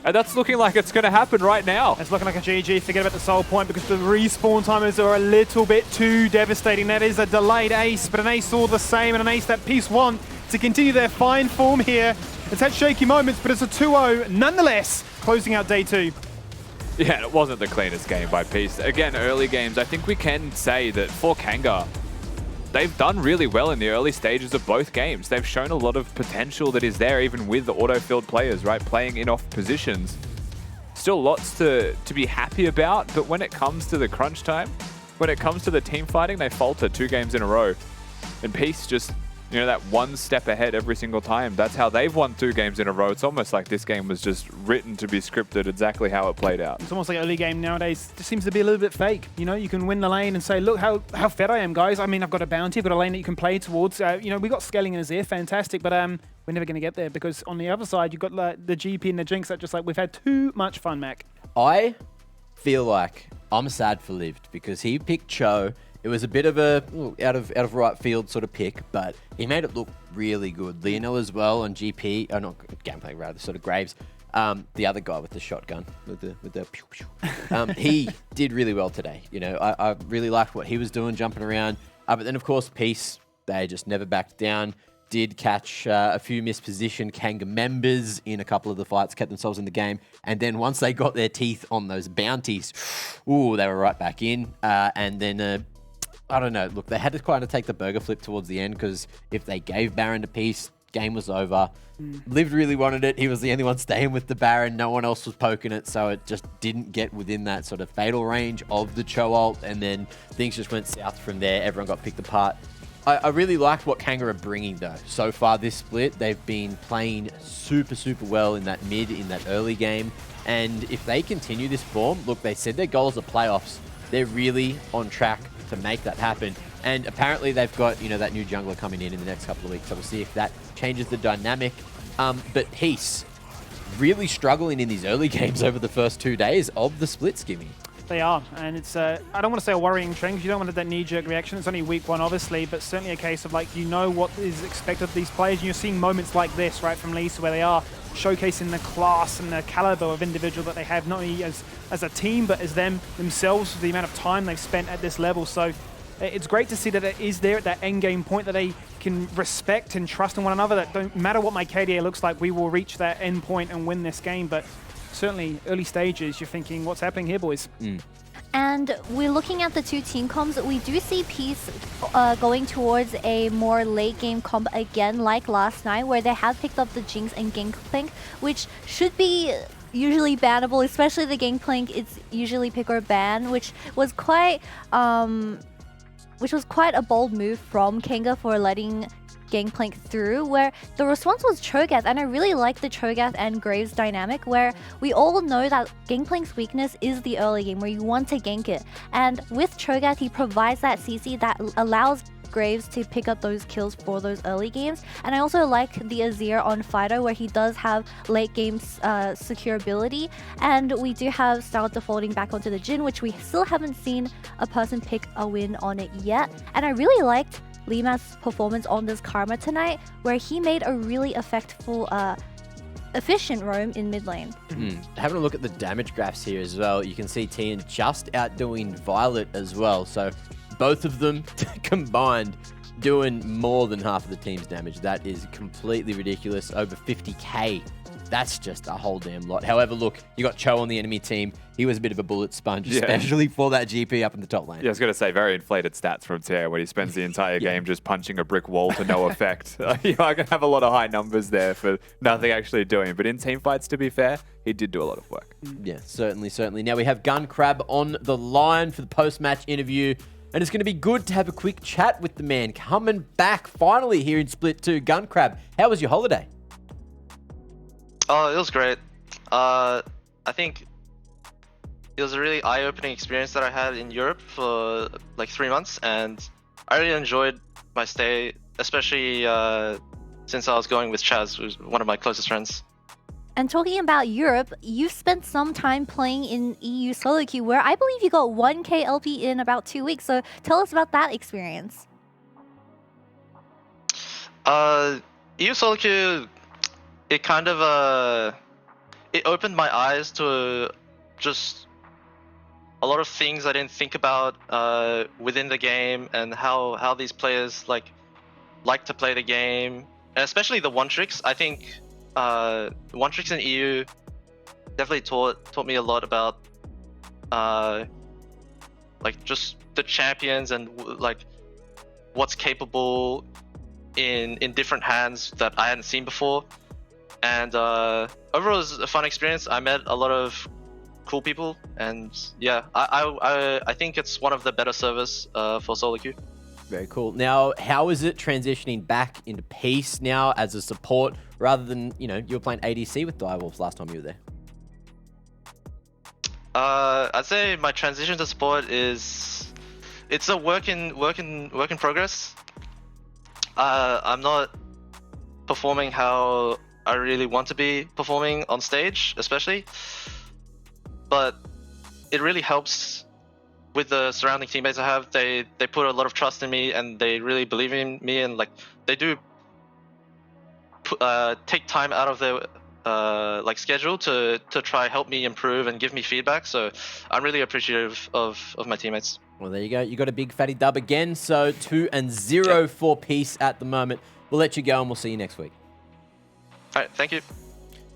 And that's looking like it's going to happen right now. It's looking like a GG. Forget about the soul point because the respawn timers are a little bit too devastating. That is a delayed ace, but an ace all the same, and an ace that Peace want to continue their fine form here. It's had shaky moments, but it's a 2-0 nonetheless, closing out day 2. Yeah, it wasn't the cleanest game by Peace. Again, early games, I think we can say that for Kanga, they've done really well in the early stages of both games. They've shown a lot of potential that is there, even with the auto-filled players, right? Playing in off positions. Still lots to be happy about, but when it comes to the crunch time, when it comes to the team fighting, they falter 2 games in a row. And Peace just, you know, that one step ahead every single time. That's how they've won 2 games in a row. It's almost like this game was just written to be scripted exactly how it played out. It's almost like early game nowadays just seems to be a little bit fake. You know, you can win the lane and say, look how fed I am, guys. I mean, I've got a bounty, I've got a lane that you can play towards. You know, we got scaling and Azir, fantastic, but we're never going to get there because on the other side, you've got the GP and the Jinx that just like, we've had too much fun, Mac. I feel like I'm sad for Lived because he picked Cho. It was a bit of a out of right field sort of pick, but he made it look really good. Lionel as well on GP, oh not Gangplank rather, sort of Graves. The other guy with the shotgun, with the pew pew. He did really well today. You know, I really liked what he was doing, jumping around. But then of course Peace, they just never backed down. Did catch a few mispositioned Kanga members in a couple of the fights, kept themselves in the game. And then once they got their teeth on those bounties, ooh, they were right back in. And then I don't know. Look, they had to kind of take the burger flip towards the end because if they gave Baron to Peace, game was over. Lived really wanted it. He was the only one staying with the Baron. No one else was poking it, so it just didn't get within that sort of fatal range of the Cho ult, and then things just went south from there. Everyone got picked apart. I really liked what Kanga are bringing, though. So far this split, they've been playing super, super well in that mid, in that early game. And if they continue this form, look, they said their goal is the playoffs. They're really on track to make that happen. And apparently they've got, you know, that new jungler coming in the next couple of weeks. So we'll see if that changes the dynamic. But Peace really struggling in these early games over the first 2 days of the split, Skimmy. They are, and it's, I don't want to say a worrying trend because you don't want that knee-jerk reaction. It's only week 1, obviously, but certainly a case of, like, you know what is expected of these players, and you're seeing moments like this, right, from LeeSA, where they are showcasing the class and the caliber of individual that they have, not only as a team, but as themselves, the amount of time they've spent at this level. So it's great to see that it is there at that end game point that they can respect and trust in one another, that don't matter what my KDA looks like, we will reach that end point and win this game. But certainly early stages, you're thinking, what's happening here, boys? And we're looking at the 2 team comps. We do see Peace going towards a more late game comp again, like last night, where they have picked up the Jinx and Gangplank, which should be usually bannable, especially the Gangplank. It's usually pick or ban, which was quite a bold move from Kanga for letting Gangplank through, where the response was Cho'gath, and I really like the Cho'gath and Graves dynamic, where we all know that Gangplank's weakness is the early game, where you want to gank it. And with Cho'gath, he provides that CC that allows Graves to pick up those kills for those early games. And I also like the Azir on Fighto, where he does have late game secure ability, and we do have style defaulting back onto the Jhin, which we still haven't seen a person pick a win on it yet. And I really liked Leemas' performance on this Karma tonight, where he made a really efficient roam in mid lane. Having a look at the damage graphs here as well, you can see Thien just outdoing Violet as well. So both of them combined doing more than half of the team's damage. That is completely ridiculous. Over 50k. That's just a whole damn lot. However, look, you got Cho on the enemy team. He was a bit of a bullet sponge, especially for that GP up in the top lane. Yeah, I was going to say, very inflated stats from Thien, where he spends the entire game just punching a brick wall to no effect. You know, I can have a lot of high numbers there for nothing actually doing. But in team fights, to be fair, he did do a lot of work. Yeah, certainly, certainly. Now we have Gunkrab on the line for the post-match interview. And it's going to be good to have a quick chat with the man coming back finally here in Split 2. Gunkrab, how was your holiday? Oh, it was great. I think it was a really eye-opening experience that I had in Europe for like 3 months, and I really enjoyed my stay, especially since I was going with Chaz, who's one of my closest friends. And talking about Europe, you've spent some time playing in EU solo queue, where I believe you got 1k LP in about 2 weeks. So tell us about that experience. EU solo queue, it kind of it opened my eyes to just a lot of things I didn't think about within the game, and how these players like to play the game, and especially the one tricks. I think one tricks in EU definitely taught me a lot about like just the champions and like what's capable in different hands that I hadn't seen before. And overall it was a fun experience. I met a lot of cool people, and yeah, I think it's one of the better servers for solo queue. Very cool. Now, how is it transitioning back into Peace now as a support, rather than, you know, you were playing ADC with Direwolves last time you were there? I'd say my transition to support it's a work in progress. I'm not performing how I really want to be performing on stage, especially, but it really helps with the surrounding teammates I have. They put a lot of trust in me, and they really believe in me, and like they do take time out of their like schedule to try help me improve and give me feedback. So I'm really appreciative of my teammates. Well, there you go. You got a big fatty dub again. So 2-0 for Peace at the moment. We'll let you go, and we'll see you next week. All right, thank you.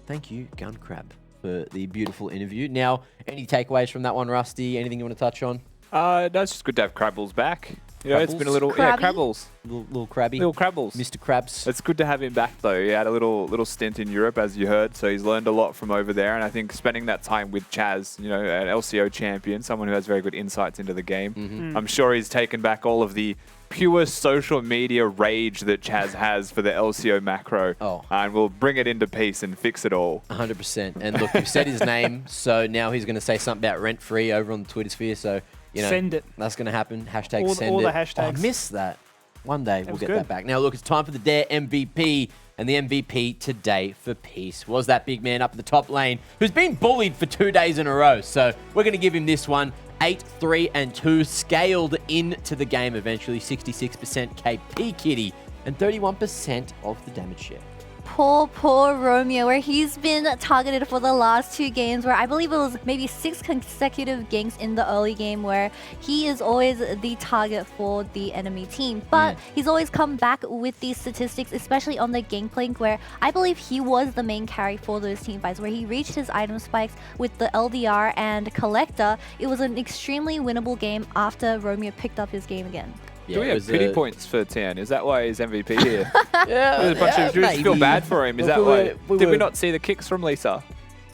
Thank you, Gunkrab, for the beautiful interview. Now, any takeaways from that one, Rusty? Anything you want to touch on? No, it's just good to have Crabbles back. You know, it's been a little... Crabby? Yeah, Crabbles. Little crabby. Little Crabbles. Mr. Krabs. It's good to have him back, though. He had a little stint in Europe, as you heard, so he's learned a lot from over there. And I think spending that time with Chaz, you know, an LCO champion, someone who has very good insights into the game, I'm sure he's taken back all of the pure social media rage that Chaz has for the LCO macro. And we'll bring it into Peace and fix it all. 100%. And look, you've said his name, so now he's going to say something about rent-free over on the Twitter sphere, so... You know, send it. That's going to happen. Hashtag send all it. the hashtags. Oh, I missed that. One day we'll get good. that back. Now, look, it's time for the Dare MVP. And the MVP today for Peace was that big man up in the top lane who's been bullied for 2 days in a row. So we're going to give him this one. 8-3-2. Scaled into the game eventually. 66% KP Kitty and 31% of the damage share. Poor Romeo, where he's been targeted for the last 2 games, where I believe it was maybe 6 consecutive ganks in the early game, where he is always the target for the enemy team. But he's always come back with these statistics, especially on the Gangplank, where I believe he was the main carry for those team fights, where he reached his item spikes with the LDR and Collector. It was an extremely winnable game after Romeo picked up his game again. Do we have pity points for Thien? Is that why he's MVP here? Yeah, There's a bunch of, do you just feel bad for him? Is that why? Did we not see the kicks from LeeSA?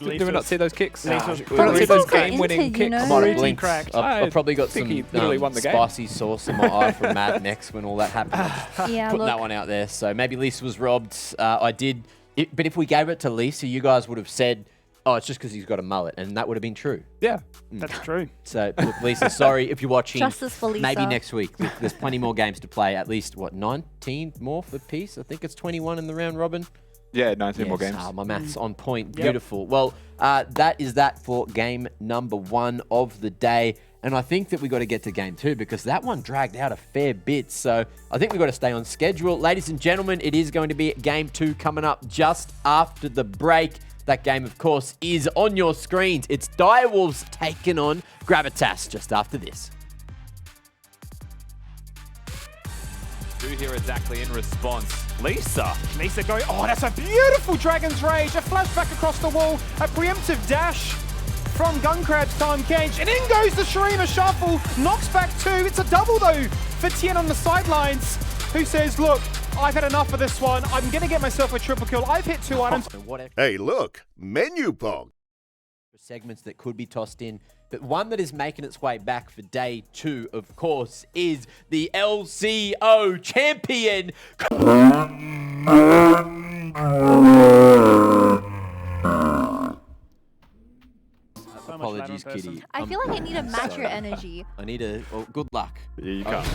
Did we not see those kicks? LeeSA was Did we not see pretty those cracked. game-winning Into, you kicks? know? I might have Pretty blinked. cracked. I've probably got think some he literally won the game. spicy sauce in my eye from Mad Max when all that happened. Yeah, Putting look. that one out there. So maybe LeeSA was robbed. I did. But if we gave it to LeeSA, you guys would have said, oh, it's just because he's got a mullet. And that would have been true. Yeah. That's true. So, look, LeeSA, sorry if you're watching. Justice for LeeSA. Maybe next week. There's plenty more games to play. At least, what, 19 more for Peace? I think it's 21 in the round robin. Yeah, 19 more Yes, games. my maths on point. Beautiful. Well, that is that for game number 1 of the day. And I think that we got to get to game 2 because that one dragged out a fair bit. So I think we got to stay on schedule. Ladies and gentlemen, it is going to be game 2 coming up just after the break. That game, of course, is on your screens. It's Direwolves taking on Gravitas just after this. Do here exactly in response. LeeSA. LeeSA going, oh, that's a beautiful Dragon's Rage. A flashback across the wall. A preemptive dash from Gunkrab's Tahm Kench. And in goes the Shurima Shuffle. Knocks back 2. It's a double, though, for Thien on the sidelines, who says, look, I've had enough of this one. I'm going to get myself a triple kill. I've hit 2 items. Hey, look, menu pog. Segments that could be tossed in, but one that is making its way back for day 2, of course, is the LCO champion. Apologies, Kitty. I feel like I need to match your energy. I need a. Well, good luck. Yeah, you can't.